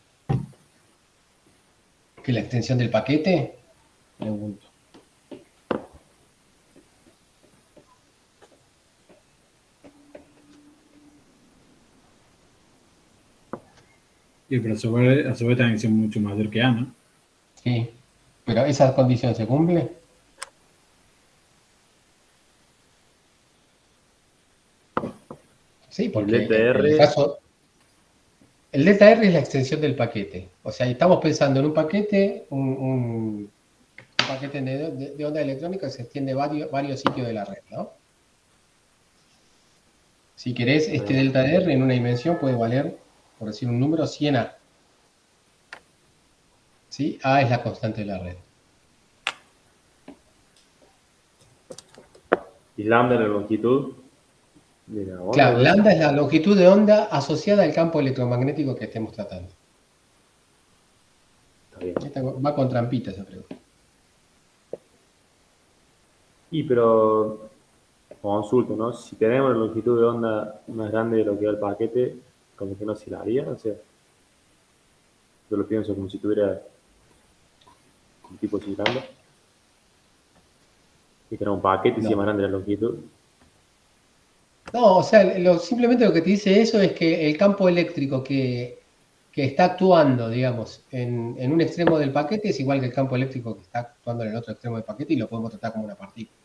la extensión del paquete. Pregunto. Y pero a su vez también es mucho mayor que A, ¿no? Sí, pero ¿esa condición se cumple? Sí, porque El DTR, en el caso... El delta R es la extensión del paquete. O sea, estamos pensando en un paquete, un paquete de onda electrónica que se extiende varios sitios de la red, ¿no? Si querés, este delta R en una dimensión puede valer, por decir un número, 100A. ¿Sí? A es la constante de la red. y lambda en la longitud de la onda. Claro, ¿No? lambda es la longitud de onda asociada al campo electromagnético que estemos tratando. Está bien. Esta va con trampita esa pregunta. Y pero, consulto, ¿no? Si tenemos la longitud de onda más grande de lo que da el paquete, como que no oscilaría, o sea, yo lo pienso como si tuviera un tipo oscilando. Y que era un paquete y si es más grande la longitud. No, o sea, simplemente lo que te dice eso es que el campo eléctrico que está actuando, digamos, en un extremo del paquete es igual que el campo eléctrico que está actuando en el otro extremo del paquete y lo podemos tratar como una partícula.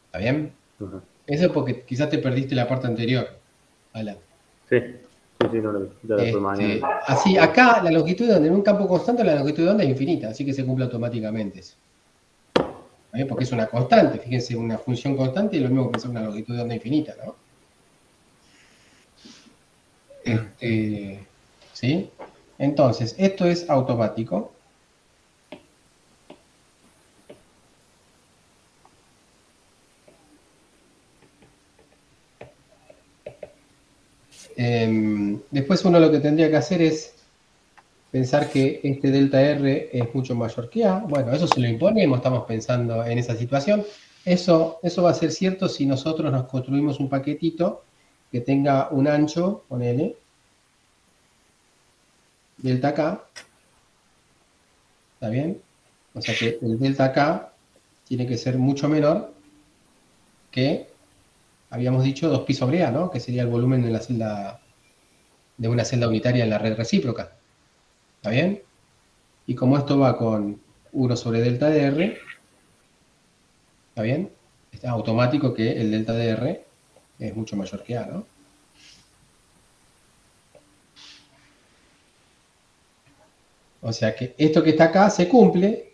¿Está bien? Ajá. Eso es porque quizás te perdiste la parte anterior, Alan. Sí, no lo vi. Ya después mañana. Así, acá la longitud de onda, en un campo constante la longitud de onda es infinita, así que se cumple automáticamente eso. ¿Está bien? Porque es una constante, fíjense, una función constante es lo mismo que pensar una longitud de onda infinita, ¿no? ¿Sí? Entonces, esto es automático. Después uno lo que tendría que hacer es pensar que este delta R es mucho mayor que A. Bueno, eso se lo imponemos, estamos pensando en esa situación. Eso va a ser cierto si nosotros nos construimos un paquetito que tenga un ancho, ponele, delta K. ¿Está bien? O sea que el delta K tiene que ser mucho menor que, habíamos dicho, 2pi sobre A, ¿no? Que sería el volumen de una celda unitaria en la red recíproca. ¿Está bien? Y como esto va con 1 sobre delta de R, ¿está bien? Está automático que el delta de R es mucho mayor que A, ¿no? O sea que esto que está acá se cumple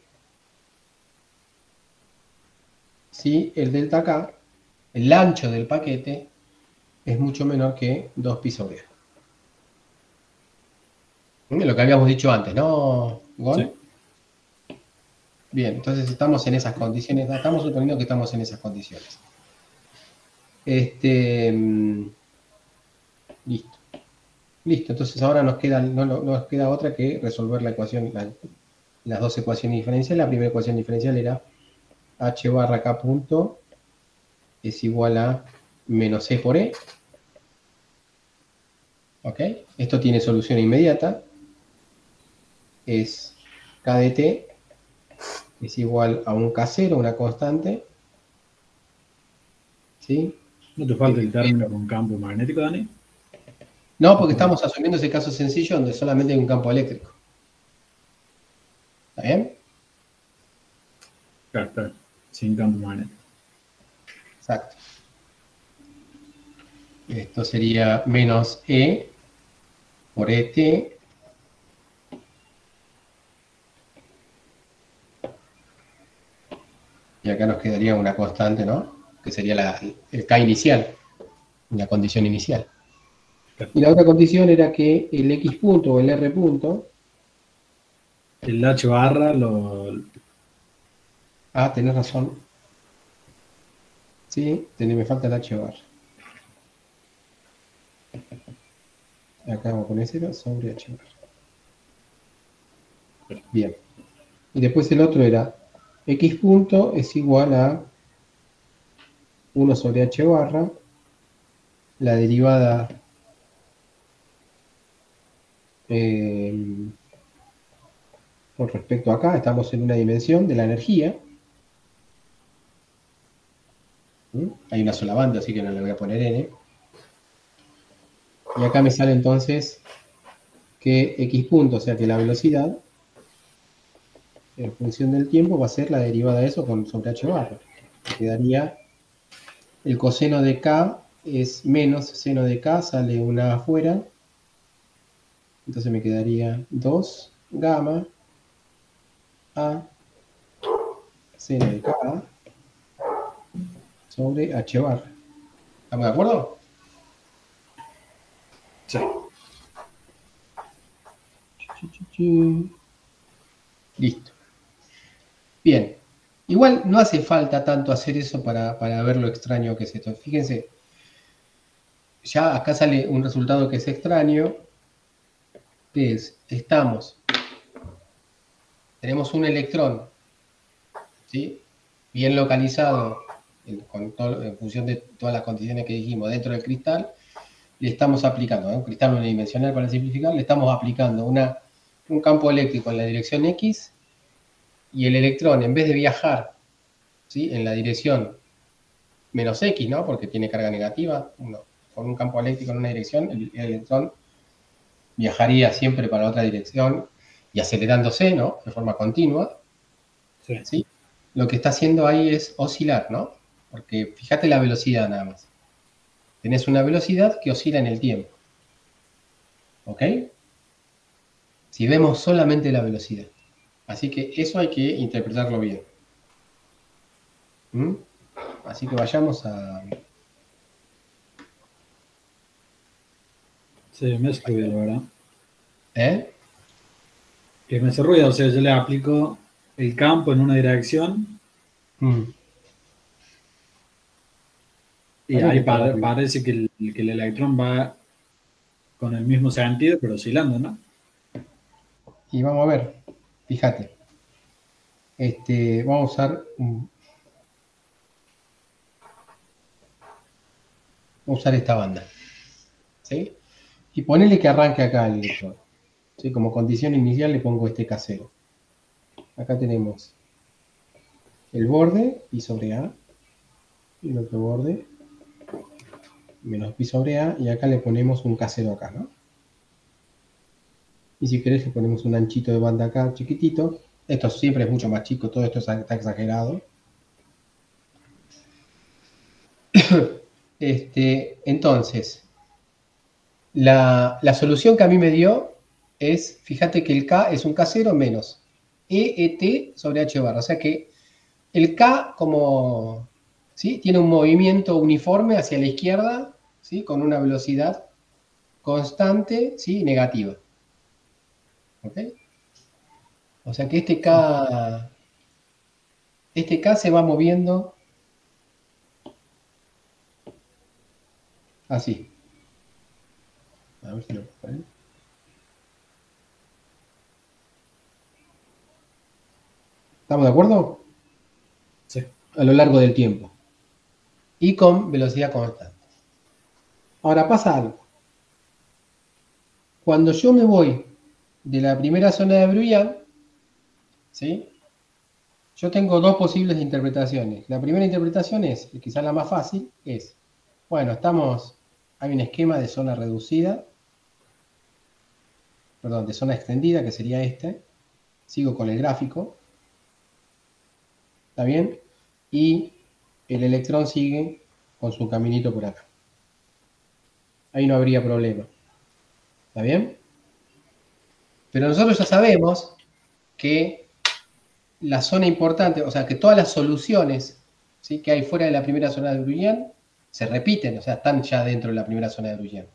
si el delta K, el ancho del paquete, es mucho menor que 2pi sobre A. Lo que habíamos dicho antes, ¿no, Gon? Sí. Bien, entonces estamos en esas condiciones, estamos suponiendo que estamos en esas condiciones. Listo. Listo, entonces ahora nos queda, no nos queda otra que resolver la ecuación, las dos ecuaciones diferenciales. La primera ecuación diferencial era h barra k punto es igual a menos e por e. ¿Ok? Esto tiene solución inmediata. Es k de t es igual a un k0, una constante. ¿Sí? ¿No te falta el término con campo magnético, Dani? No, porque estamos asumiendo ese caso sencillo donde solamente hay un campo eléctrico. ¿Está bien? Claro, claro. Sin campo magnético. Exacto. Esto sería menos E por ET. Y acá nos quedaría una constante, ¿no? Que sería el K inicial, la condición inicial. Claro. Y la otra condición era que el X punto o el R punto. El H barra lo. Ah, tenés razón. Sí, me falta el H bar. Acá vamos a poner 0 sobre H bar. Bien. Y después el otro era X punto es igual a 1 sobre H barra, la derivada con respecto a acá, estamos en una dimensión de la energía. Hay una sola banda, así que no le voy a poner n. Y acá me sale entonces que x punto, o sea que la velocidad, en función del tiempo, va a ser la derivada de eso sobre h barra. Me quedaría el coseno de k es menos seno de k, sale una afuera. Entonces me quedaría 2 gamma a seno de k sobre h barra. ¿Estamos de acuerdo? Sí. Listo. Bien. Igual no hace falta tanto hacer eso para ver lo extraño que es esto. Fíjense, ya acá sale un resultado que es extraño, que es, tenemos un electrón, ¿sí? Bien localizado, en función de todas las condiciones que dijimos dentro del cristal, le estamos aplicando, un cristal unidimensional para simplificar, le estamos aplicando un campo eléctrico en la dirección X, y el electrón, en vez de viajar, ¿sí?, en la dirección menos X, ¿no? Porque tiene carga negativa, con un campo eléctrico en una dirección, el electrón viajaría siempre para otra dirección y acelerándose, ¿no?, de forma continua. Sí. ¿Sí? Lo que está haciendo ahí es oscilar, ¿no? Porque fíjate la velocidad nada más. Tenés una velocidad que oscila en el tiempo. ¿Ok? Si vemos solamente la velocidad. Así que eso hay que interpretarlo bien. ¿Mm? Así que vayamos a... Sí, me hace ruido, la verdad. ¿Eh? Que me hace ruido, o sea, yo le aplico el campo en una dirección Mm. y Habría que ahí parar. parece que el electrón va con el mismo sentido, pero oscilando, ¿no? Y vamos a ver. Fíjate. Vamos a usar esta banda. ¿Sí? Y ponele que arranque acá el electrón. ¿Sí? Como condición inicial le pongo este K0. Acá tenemos el borde, pi sobre A, y el otro borde, menos pi sobre A, y acá le ponemos un K0 acá, ¿no? Y si querés le ponemos un anchito de banda acá, chiquitito. Esto siempre es mucho más chico, todo esto está exagerado. Entonces, la solución que a mí me dio es, fíjate que el K es un K0 menos EET sobre H barra. O sea que el K como, ¿sí?, tiene un movimiento uniforme hacia la izquierda, ¿sí?, con una velocidad constante, ¿sí?, negativa. ¿Ok? O sea que este K se va moviendo así. A ver si lo puedo poner. ¿Estamos de acuerdo? Sí. A lo largo del tiempo. Y con velocidad constante. Ahora pasa algo. Cuando yo me voy de la primera zona de Brouillard, ¿sí? Yo tengo dos posibles interpretaciones. La primera interpretación es, y quizás la más fácil, es, bueno, hay un esquema de zona reducida, perdón, de zona extendida, que sería este. Sigo con el gráfico. ¿Está bien? Y el electrón sigue con su caminito por acá. Ahí no habría problema. ¿Está bien? Pero nosotros ya sabemos que la zona importante, o sea, que todas las soluciones, ¿sí?, que hay fuera de la primera zona de Brouillard se repiten, o sea, están ya dentro de la primera zona de Brouillard.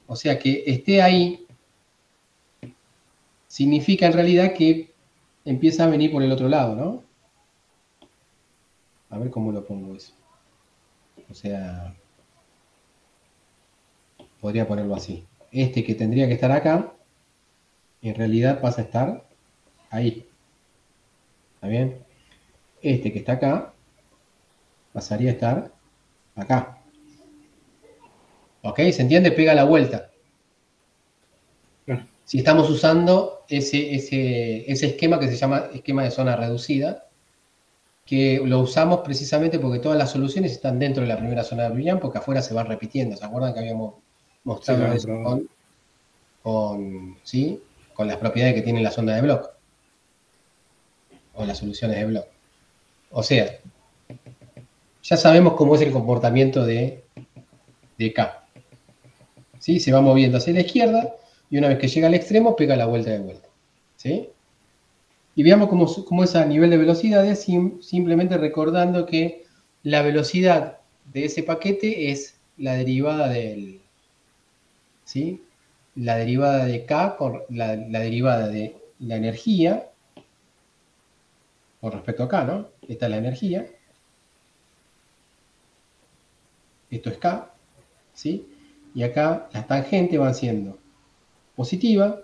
O sea, que esté ahí significa en realidad que empieza a venir por el otro lado, ¿no? A ver cómo lo pongo eso. O sea, podría ponerlo así. Este que tendría que estar acá, en realidad pasa a estar ahí. ¿Está bien? Este que está acá, pasaría a estar acá. ¿Ok? ¿Se entiende? Pega la vuelta. Claro. Si estamos usando ese esquema que se llama esquema de zona reducida, que lo usamos precisamente porque todas las soluciones están dentro de la primera zona de Brouillard, porque afuera se van repitiendo. ¿Se acuerdan que habíamos Sí, lo mostrado hemos eso probado. ¿sí?, con las propiedades que tiene la sonda de Bloch? O las soluciones de Bloch. O sea, ya sabemos cómo es el comportamiento de K. ¿Sí? Se va moviendo hacia la izquierda y una vez que llega al extremo pega la vuelta de vuelta. ¿Sí? Y veamos cómo es a nivel de velocidades, simplemente recordando que la velocidad de ese paquete es la derivada del, ¿sí?, la derivada de K con la derivada de la energía con respecto a K, ¿no? Esta es la energía. Esto es K, ¿sí? Y acá las tangentes van siendo positiva,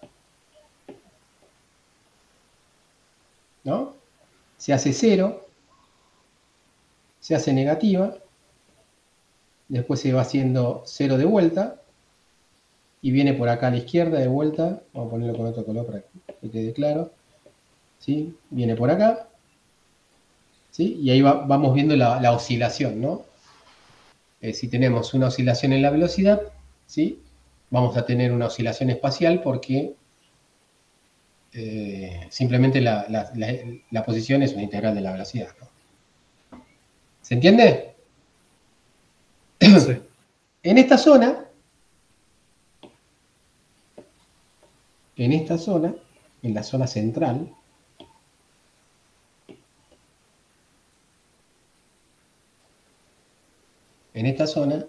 ¿no? Se hace cero, se hace negativa, después se va haciendo cero de vuelta, y viene por acá a la izquierda de vuelta, vamos a ponerlo con otro color para que quede claro, ¿sí? Viene por acá, ¿sí? Y ahí vamos viendo la oscilación, ¿no? Si tenemos una oscilación en la velocidad, ¿sí?, vamos a tener una oscilación espacial porque simplemente la posición es una integral de la velocidad, ¿no? ¿Se entiende? Sí. En esta zona, en la zona central, en esta zona,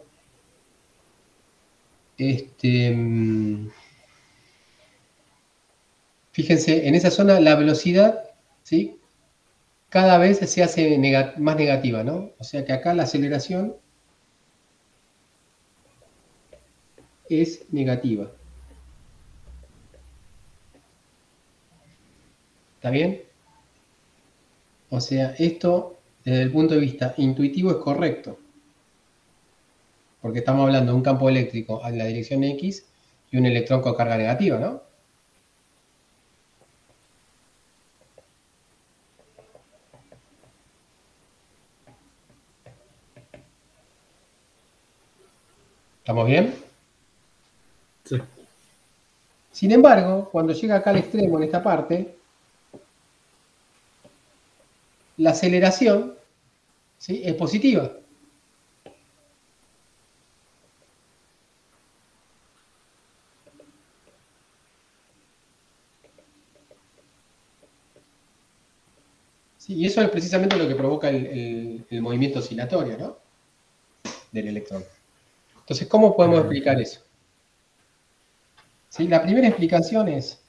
fíjense, en esa zona la velocidad, ¿sí?, cada vez se hace más negativa, ¿no? O sea que acá la aceleración es negativa. ¿Está bien? O sea, esto desde el punto de vista intuitivo es correcto, porque estamos hablando de un campo eléctrico en la dirección X y un electrón con carga negativa, ¿no? ¿Estamos bien? Sí. Sin embargo, cuando llega acá al extremo, en esta parte, la aceleración, ¿sí?, es positiva. Sí, y eso es precisamente lo que provoca el movimiento oscilatorio, ¿no?, del electrón. Entonces, ¿cómo podemos explicar eso? ¿Sí? La primera explicación es...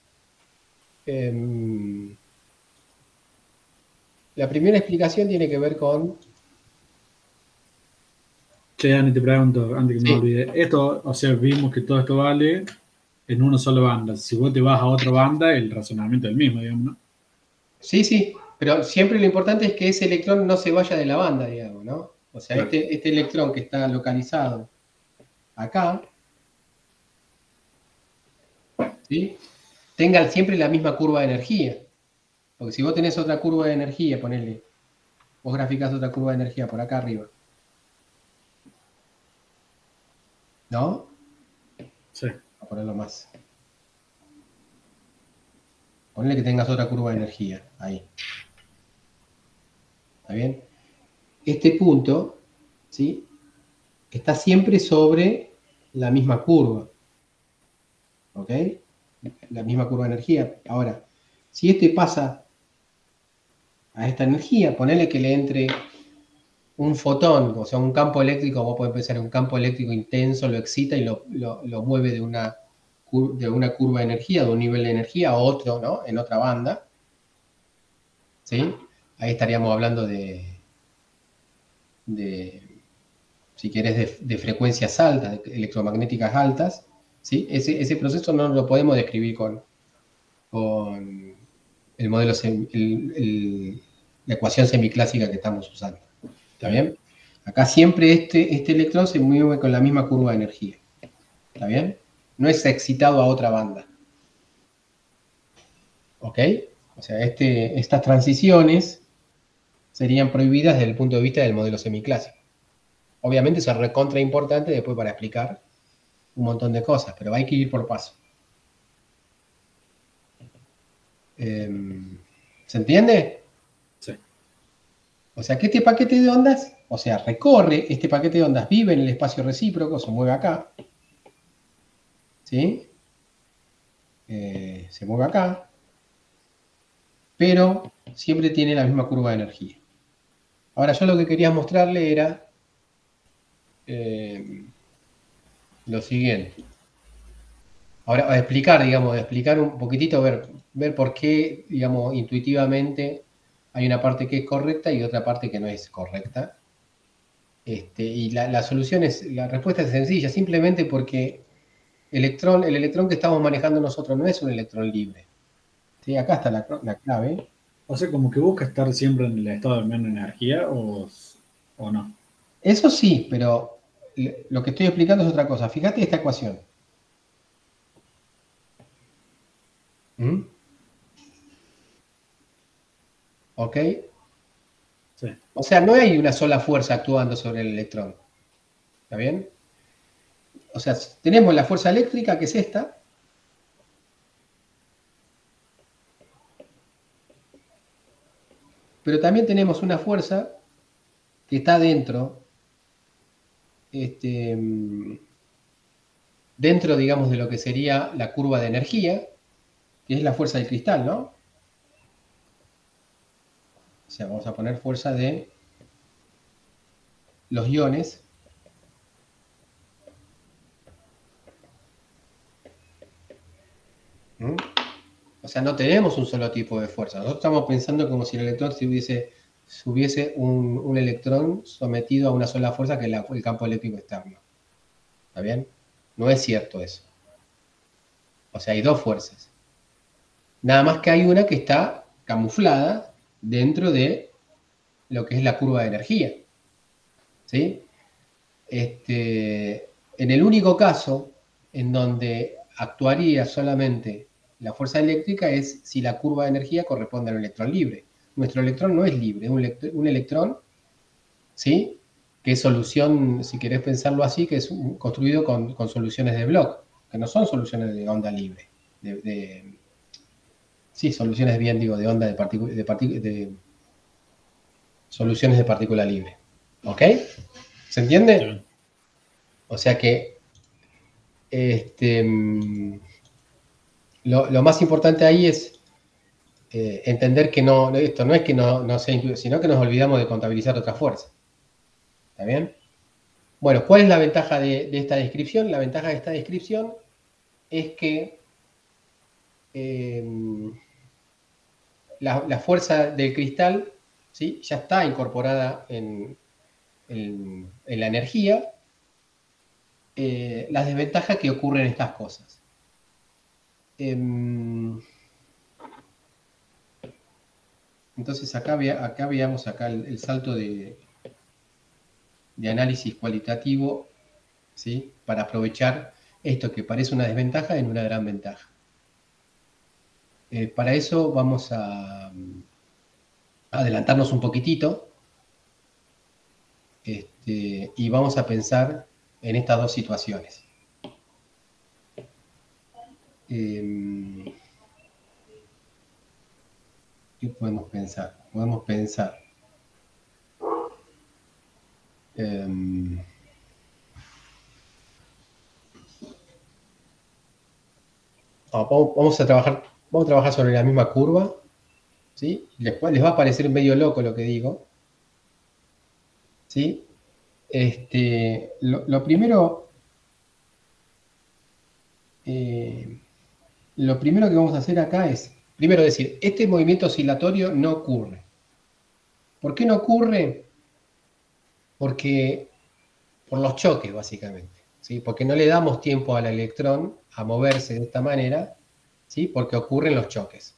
la primera explicación tiene que ver con Che, Dani, te pregunto, antes que me Sí, olvide. Esto, o sea, vimos que todo esto vale en una sola banda. Si vos te vas a otra banda, el razonamiento es el mismo, digamos, ¿no? sí, sí, pero siempre lo importante es que ese electrón no se vaya de la banda, digamos, ¿no? O sea, Claro. este electrón que está localizado acá, ¿sí? Tenga siempre la misma curva de energía. Porque si vos tenés otra curva de energía, ponele, vos graficás otra curva de energía por acá arriba, ¿no? Sí. A ponerlo más. Ponle que tengas otra curva de energía, ahí. ¿Está bien? Este punto, ¿sí? Está siempre sobre la misma curva, ¿ok? La misma curva de energía. Ahora, si este pasa a esta energía, ponele que le entre un fotón, o sea, un campo eléctrico, vos podés pensar en un campo eléctrico intenso, lo excita y lo mueve de una curva de energía, de un nivel de energía a otro, ¿no? En otra banda, ¿sí? Ahí estaríamos hablando de si querés, de frecuencias altas, de electromagnéticas altas, ¿sí? Ese proceso no lo podemos describir con el modelo, la ecuación semiclásica que estamos usando. ¿Está bien? Acá siempre este electrón se mueve con la misma curva de energía. ¿Está bien? No es excitado a otra banda. ¿Ok? O sea, estas transiciones serían prohibidas desde el punto de vista del modelo semiclásico. Obviamente eso es recontra importante después para explicar un montón de cosas, pero hay que ir por paso. ¿Se entiende? Sí. O sea, que este paquete de ondas, o sea, recorre, este paquete de ondas vive en el espacio recíproco, se mueve acá, ¿sí? Se mueve acá, pero siempre tiene la misma curva de energía. Ahora, yo lo que quería mostrarle era lo siguiente. Ahora, a explicar, digamos, explicar un poquitito, ver por qué, digamos, intuitivamente hay una parte que es correcta y otra parte que no es correcta. Y la solución la respuesta es sencilla, simplemente porque el electrón que estamos manejando nosotros no es un electrón libre. ¿Sí? Acá está la clave. O sea, como que busca estar siempre en el estado de menos energía o no. Eso sí, pero lo que estoy explicando es otra cosa. Fíjate esta ecuación. ¿Mm? ¿Ok? Sí. O sea, no hay una sola fuerza actuando sobre el electrón. ¿Está bien? O sea, tenemos la fuerza eléctrica, que es esta, pero también tenemos una fuerza que está dentro, digamos, de lo que sería la curva de energía, que es la fuerza del cristal, ¿no? O sea, vamos a poner fuerza de los iones. ¿Mm? O sea, no tenemos un solo tipo de fuerza. Nosotros estamos pensando como si el electrón hubiese un electrón sometido a una sola fuerza que es el campo eléctrico externo. ¿Está bien? No es cierto eso. O sea, hay dos fuerzas. Nada más que hay una que está camuflada dentro de lo que es la curva de energía. ¿Sí? En el único caso en donde actuaría solamente la fuerza eléctrica es si la curva de energía corresponde a un electrón libre. Nuestro electrón no es libre, es un electrón, ¿sí? Que es solución, si querés pensarlo así, que es construido con soluciones de Bloch, que no son soluciones de onda libre. Sí, soluciones bien, digo, de onda de soluciones de partícula libre. ¿Ok? ¿Se entiende? Sí. O sea que lo más importante ahí es entender que esto no es que no sea incluido, sino que nos olvidamos de contabilizar otra fuerza. ¿Está bien? Bueno, ¿cuál es la ventaja de esta descripción? La ventaja de esta descripción es que la fuerza del cristal, ¿sí? Ya está incorporada en la energía, las desventajas que ocurren en estas cosas. Entonces acá veamos el salto de análisis cualitativo, ¿sí? Para aprovechar esto que parece una desventaja en una gran ventaja. Para eso vamos a adelantarnos un poquitito y vamos a pensar en estas dos situaciones. ¿Qué podemos pensar? Podemos pensar vamos a trabajar sobre la misma curva, ¿sí? Les va a parecer medio loco lo que digo, ¿sí? Lo primero que vamos a hacer acá es, primero decir, este movimiento oscilatorio no ocurre. ¿Por qué no ocurre? Porque por los choques, básicamente, ¿sí? Porque no le damos tiempo al electrón a moverse de esta manera, ¿sí? Porque ocurren los choques.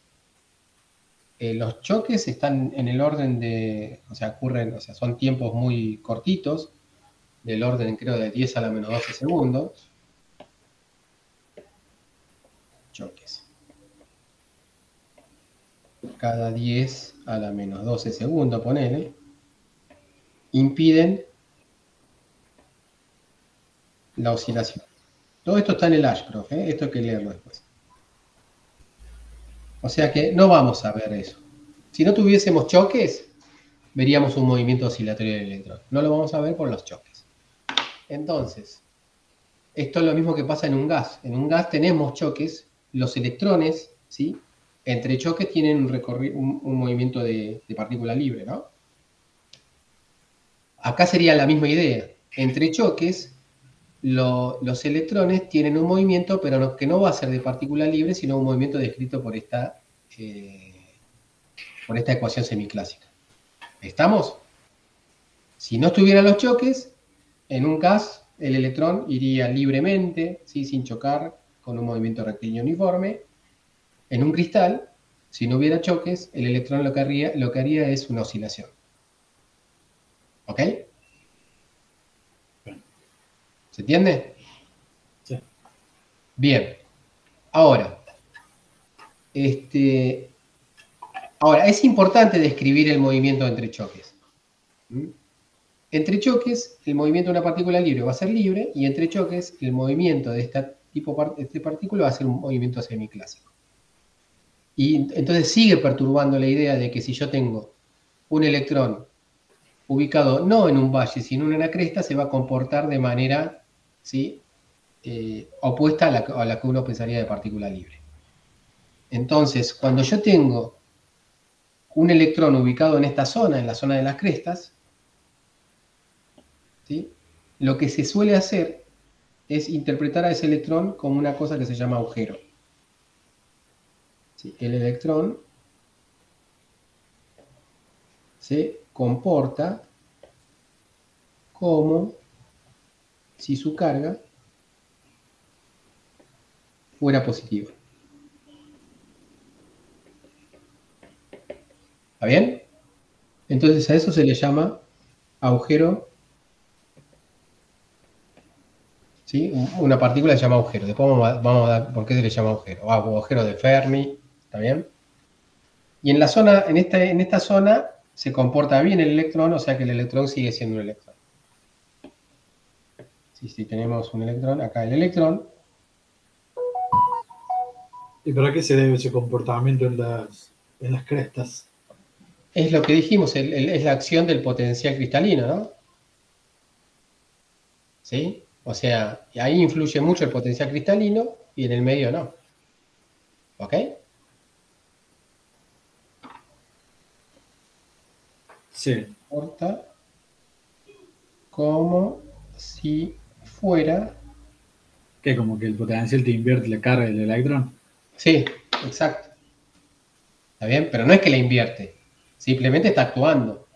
Los choques están en el orden de, son tiempos muy cortitos, del orden, creo, de 10 a la menos 12 segundos. Choques. Cada 10 a la menos 12 segundos, ponele, impiden la oscilación. Todo esto está en el Ashcroft, esto hay que leerlo después. O sea que no vamos a ver eso. Si no tuviésemos choques, veríamos un movimiento oscilatorio del electrón. No lo vamos a ver por los choques. Entonces, esto es lo mismo que pasa en un gas. En un gas tenemos choques. Los electrones, ¿sí? Entre choques tienen un movimiento de partícula libre, ¿no? Acá sería la misma idea. Entre choques, los electrones tienen un movimiento, pero que no va a ser de partícula libre, sino un movimiento descrito por esta ecuación semiclásica. ¿Estamos? Si no estuvieran los choques, en un gas el electrón iría libremente, ¿sí? Sin chocar, con un movimiento rectilíneo uniforme. En un cristal, si no hubiera choques, el electrón lo que haría es una oscilación. ¿Ok? ¿Se entiende? Sí. Bien. Ahora, es importante describir el movimiento entre choques. Entre choques, el movimiento de una partícula libre va a ser libre, y entre choques, el movimiento de este partícula va a ser un movimiento semiclásico. Y entonces sigue perturbando la idea de que si yo tengo un electrón ubicado no en un valle, sino en una cresta, se va a comportar de manera, ¿sí? Opuesta a la que uno pensaría de partícula libre. Entonces, cuando yo tengo un electrón ubicado en esta zona, en la zona de las crestas, ¿sí? Lo que se suele hacer es interpretar a ese electrón como una cosa que se llama agujero. ¿Sí? El electrón se comporta como si su carga fuera positiva. ¿Está bien? Entonces a eso se le llama agujero. ¿Sí? Una partícula se llama agujero. Después vamos a dar por qué se le llama agujero. Agujero de Fermi. ¿Está bien? Y en esta zona se comporta bien el electrón, o sea que el electrón sigue siendo un electrón. Si tenemos un electrón, acá el electrón. ¿Y para qué se debe ese comportamiento en las crestas? Es lo que dijimos, es la acción del potencial cristalino, ¿no? ¿Sí? O sea, ahí influye mucho el potencial cristalino y en el medio no. ¿Ok? Sí. Comporta como si fuera... ¿Qué? ¿Como que el potencial te invierte la carga del electrón? Sí, exacto. ¿Está bien? Pero no es que la invierte. Simplemente está actuando.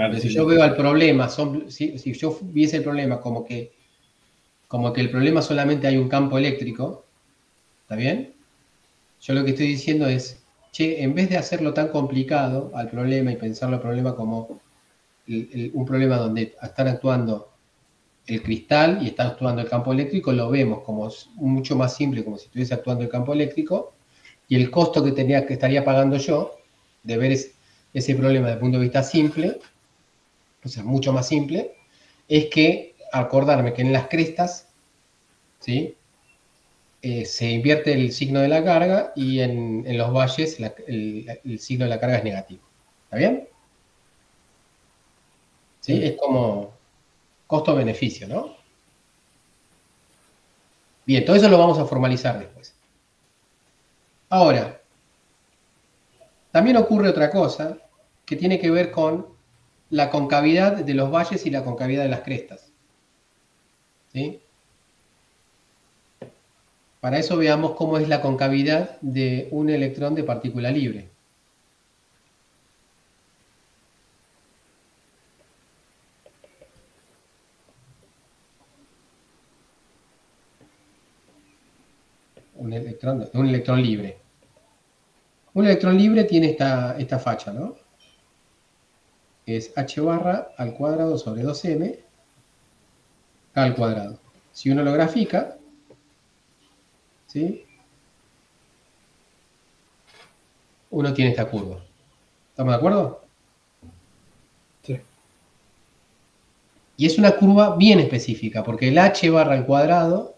Claro, Pero sí, si yo veo el problema, si yo viese el problema como que el problema solamente hay un campo eléctrico, ¿está bien? Yo lo que estoy diciendo es, che, en vez de hacerlo tan complicado al problema y pensarlo al problema como un problema donde están actuando el cristal y está actuando el campo eléctrico, lo vemos como mucho más simple, como si estuviese actuando el campo eléctrico, y el costo que estaría pagando yo de ver ese problema desde el punto de vista simple, o sea, mucho más simple, es que acordarme que en las crestas, ¿sí? Se invierte el signo de la carga y en los valles el signo de la carga es negativo. ¿Está bien? ¿Sí? sí. Es como costo-beneficio, ¿no? Bien, todo eso lo vamos a formalizar después. Ahora, también ocurre otra cosa que tiene que ver con la concavidad de los valles y la concavidad de las crestas. ¿Sí? Para eso veamos cómo es la concavidad de un electrón de partícula libre. Un electrón libre. Un electrón libre tiene esta facha, ¿no? Es h barra al cuadrado sobre 2m al cuadrado. Si uno lo grafica, ¿sí? Uno tiene esta curva. ¿Estamos de acuerdo? Sí. Y es una curva bien específica, porque el h barra al cuadrado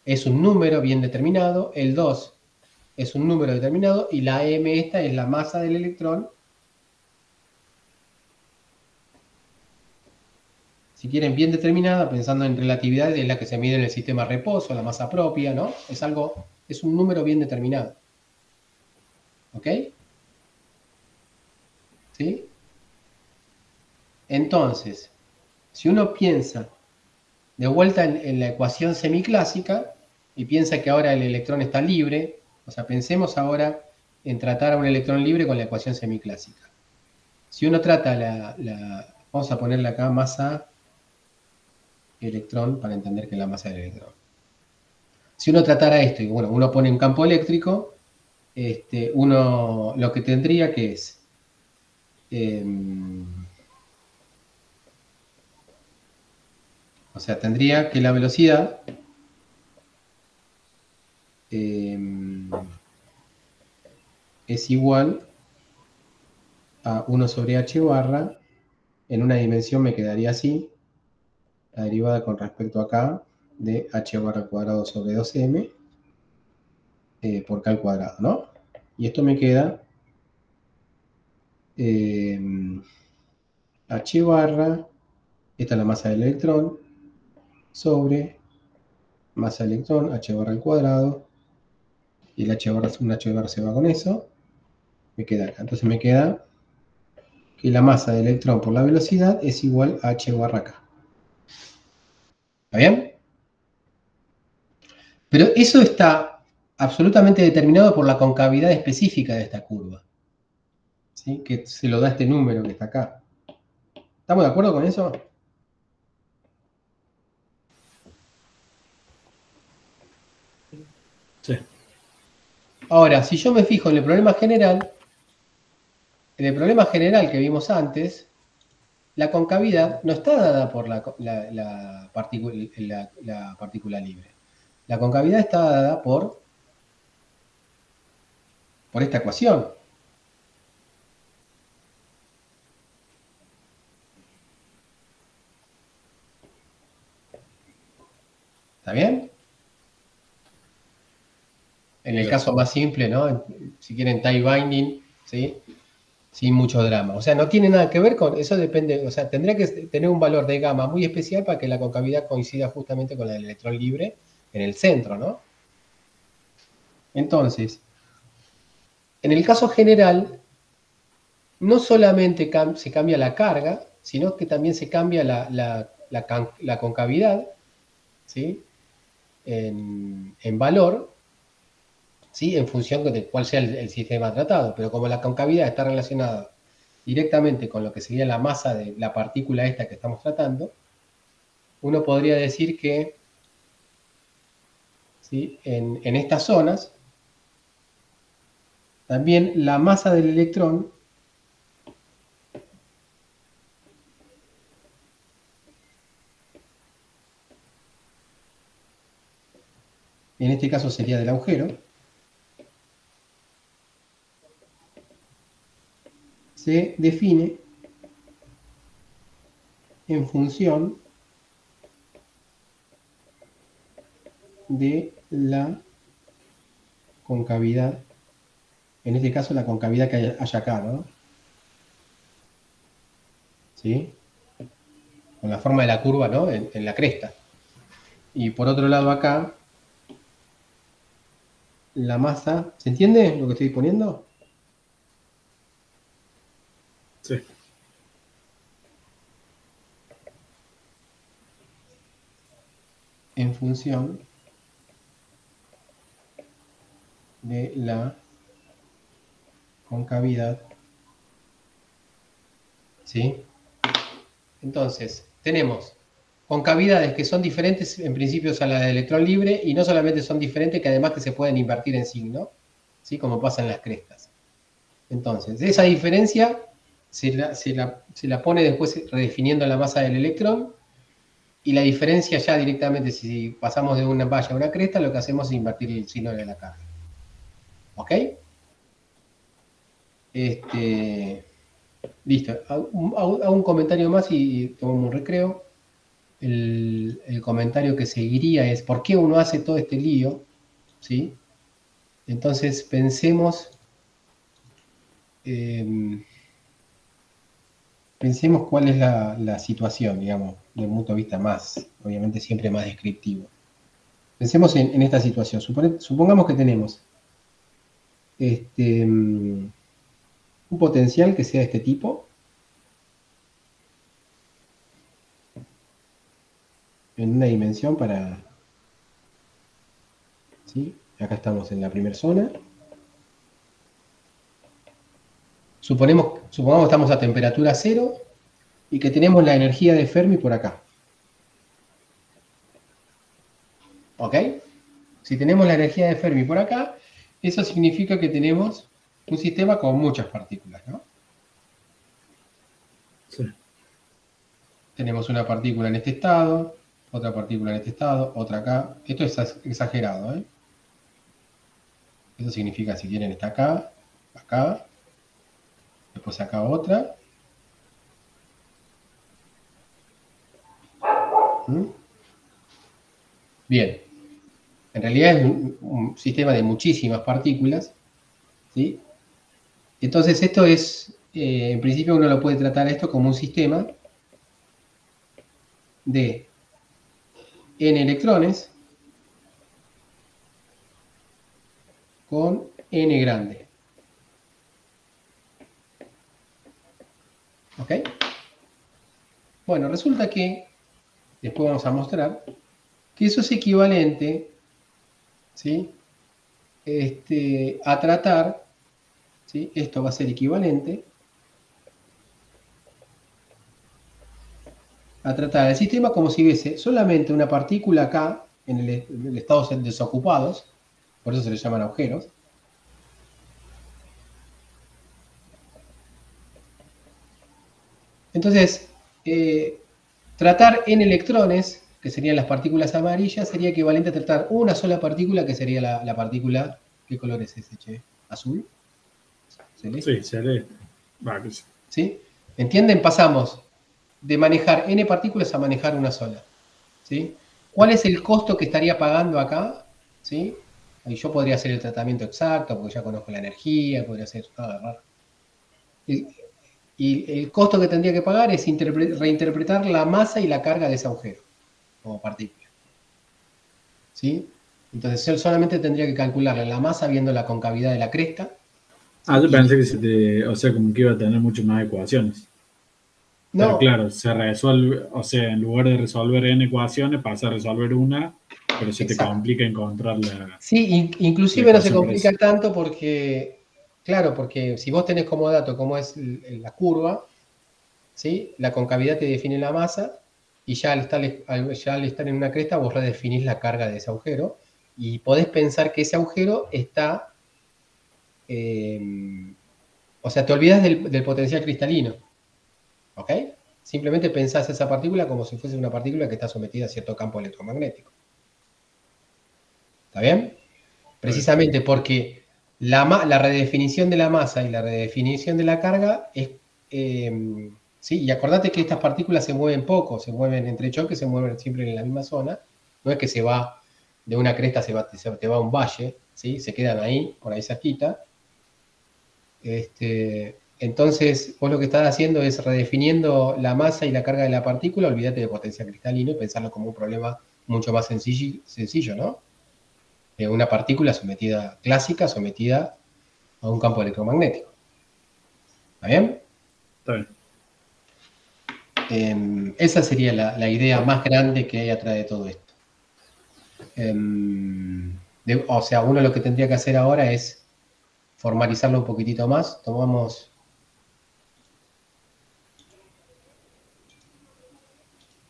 es un número bien determinado, el 2 es un número determinado, y la m esta es la masa del electrón. Si quieren, bien determinada, pensando en relatividad, es la que se mide en el sistema reposo, la masa propia, ¿no? Es un número bien determinado. ¿Ok? ¿Sí? Entonces, si uno piensa de vuelta en la ecuación semiclásica y piensa que ahora el electrón está libre, o sea, pensemos ahora en tratar a un electrón libre con la ecuación semiclásica. Si uno trata vamos a ponerle acá masa electrón para entender que es la masa del electrón. Si uno tratara esto y bueno, uno pone un campo eléctrico, uno lo que tendría que es o sea, tendría que la velocidad es igual a 1 sobre h barra, en una dimensión me quedaría así, la derivada con respecto acá de h barra al cuadrado sobre 2m por k al cuadrado, ¿no? Y esto me queda h barra, esta es la masa del electrón, sobre masa del electrón, h barra al cuadrado, y el un h barra se va con eso, me queda acá. Entonces me queda que la masa del electrón por la velocidad es igual a h barra k. ¿Está bien? Pero eso está absolutamente determinado por la concavidad específica de esta curva, ¿sí? Que se lo da este número que está acá. ¿Estamos de acuerdo con eso? Sí. Ahora, si yo me fijo en el problema general que vimos antes, la concavidad no está dada por la partícula libre. La concavidad está dada por esta ecuación. ¿Está bien? En el caso más simple, ¿no? Si quieren tie binding, ¿sí? Sin mucho drama. O sea, no tiene nada que ver con, eso depende, o sea, tendría que tener un valor de gamma muy especial para que la concavidad coincida justamente con la del electrón libre en el centro, ¿no? Entonces, en el caso general, no solamente se cambia la carga, sino que también se cambia la concavidad, ¿sí? En valor, ¿sí? En función de cuál sea el sistema tratado. Pero como la concavidad está relacionada directamente con lo que sería la masa de la partícula esta que estamos tratando, uno podría decir que, ¿sí?, en estas zonas, también la masa del electrón en este caso sería del agujero, se define en función de la concavidad, en este caso la concavidad que haya acá, ¿no? ¿Sí? Con la forma de la curva, ¿no? En la cresta. Y por otro lado acá, la masa, ¿se entiende lo que estoy poniendo? Sí. En función de la concavidad, ¿sí? Entonces, tenemos concavidades que son diferentes en principio a la del electrón libre, y no solamente son diferentes, que además que se pueden invertir en signo, ¿sí?, como pasa en las crestas. Entonces, esa diferencia se la pone después redefiniendo la masa del electrón, y la diferencia ya directamente, si pasamos de una valla a una cresta, lo que hacemos es invertir el signo de la carga. ¿Ok? Listo. Hago un comentario más y tomamos un recreo. El comentario que seguiría es: ¿por qué uno hace todo este lío? ¿Sí? Entonces pensemos cuál es la situación, digamos, desde un punto de vista más, obviamente siempre más descriptivo. Pensemos en esta situación. Supongamos que tenemos un potencial que sea de este tipo, en una dimensión para... ¿sí? Acá estamos en la primera zona. Supongamos que estamos a temperatura 0 y que tenemos la energía de Fermi por acá. ¿Ok? Si tenemos la energía de Fermi por acá, eso significa que tenemos un sistema con muchas partículas, ¿no? Sí. Tenemos una partícula en este estado, otra partícula en este estado, otra acá. Esto es exagerado, ¿eh? Eso significa, si quieren, está acá, acá, después acá otra. Bien. En realidad es un sistema de muchísimas partículas, ¿sí? Entonces esto es, en principio uno lo puede tratar esto como un sistema de n electrones con n grande. ¿Ok? Bueno, resulta que, después vamos a mostrar, que eso es equivalente, ¿sí?, a tratar, ¿sí?, esto va a ser equivalente a tratar el sistema como si hubiese solamente una partícula acá, en el estado desocupados, por eso se les llaman agujeros. Entonces, tratar n electrones, que serían las partículas amarillas, sería equivalente a tratar una sola partícula, que sería la partícula... ¿Qué color es ese, che? ¿Azul? ¿Celeste? Sí, celeste. ¿Sí? ¿Entienden? Pasamos de manejar n partículas a manejar una sola. ¿Sí? ¿Cuál es el costo que estaría pagando acá? ¿Sí? Ahí yo podría hacer el tratamiento exacto, porque ya conozco la energía, podría hacer... Y el costo que tendría que pagar es reinterpretar la masa y la carga de ese agujero, como partícula. ¿Sí? Entonces él solamente tendría que calcularle la masa viendo la concavidad de la cresta. Yo pensé que o sea, como que iba a tener muchas más ecuaciones. No. Pero claro, se resuelve, o sea, en lugar de resolver n ecuaciones, pasa a resolver una, pero se te complica encontrarla. Sí, inclusive no se complica tanto porque, Claro, porque si vos tenés como dato cómo es la curva, ¿sí? La concavidad te define la masa y ya al estar en una cresta vos redefinís la carga de ese agujero y podés pensar que ese agujero está, o sea, te olvidas del potencial cristalino, ¿ok? Simplemente pensás esa partícula como si fuese una partícula que está sometida a cierto campo electromagnético. ¿Está bien? Precisamente porque la redefinición de la masa y la redefinición de la carga es... sí, y acordate que estas partículas se mueven poco, se mueven entre choques, se mueven siempre en la misma zona. No es que se va de una cresta, te va a un valle, ¿sí? Se quedan ahí, por ahí cerquita. Entonces, vos lo que estás haciendo es redefiniendo la masa y la carga de la partícula, olvídate de potencial cristalino y pensarlo como un problema mucho más sencillo, ¿no? Una partícula clásica sometida a un campo electromagnético. ¿Está bien? Está bien. Esa sería la idea más grande que hay atrás de todo esto. O sea, uno lo que tendría que hacer ahora es formalizarlo un poquitito más.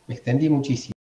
Me extendí muchísimo.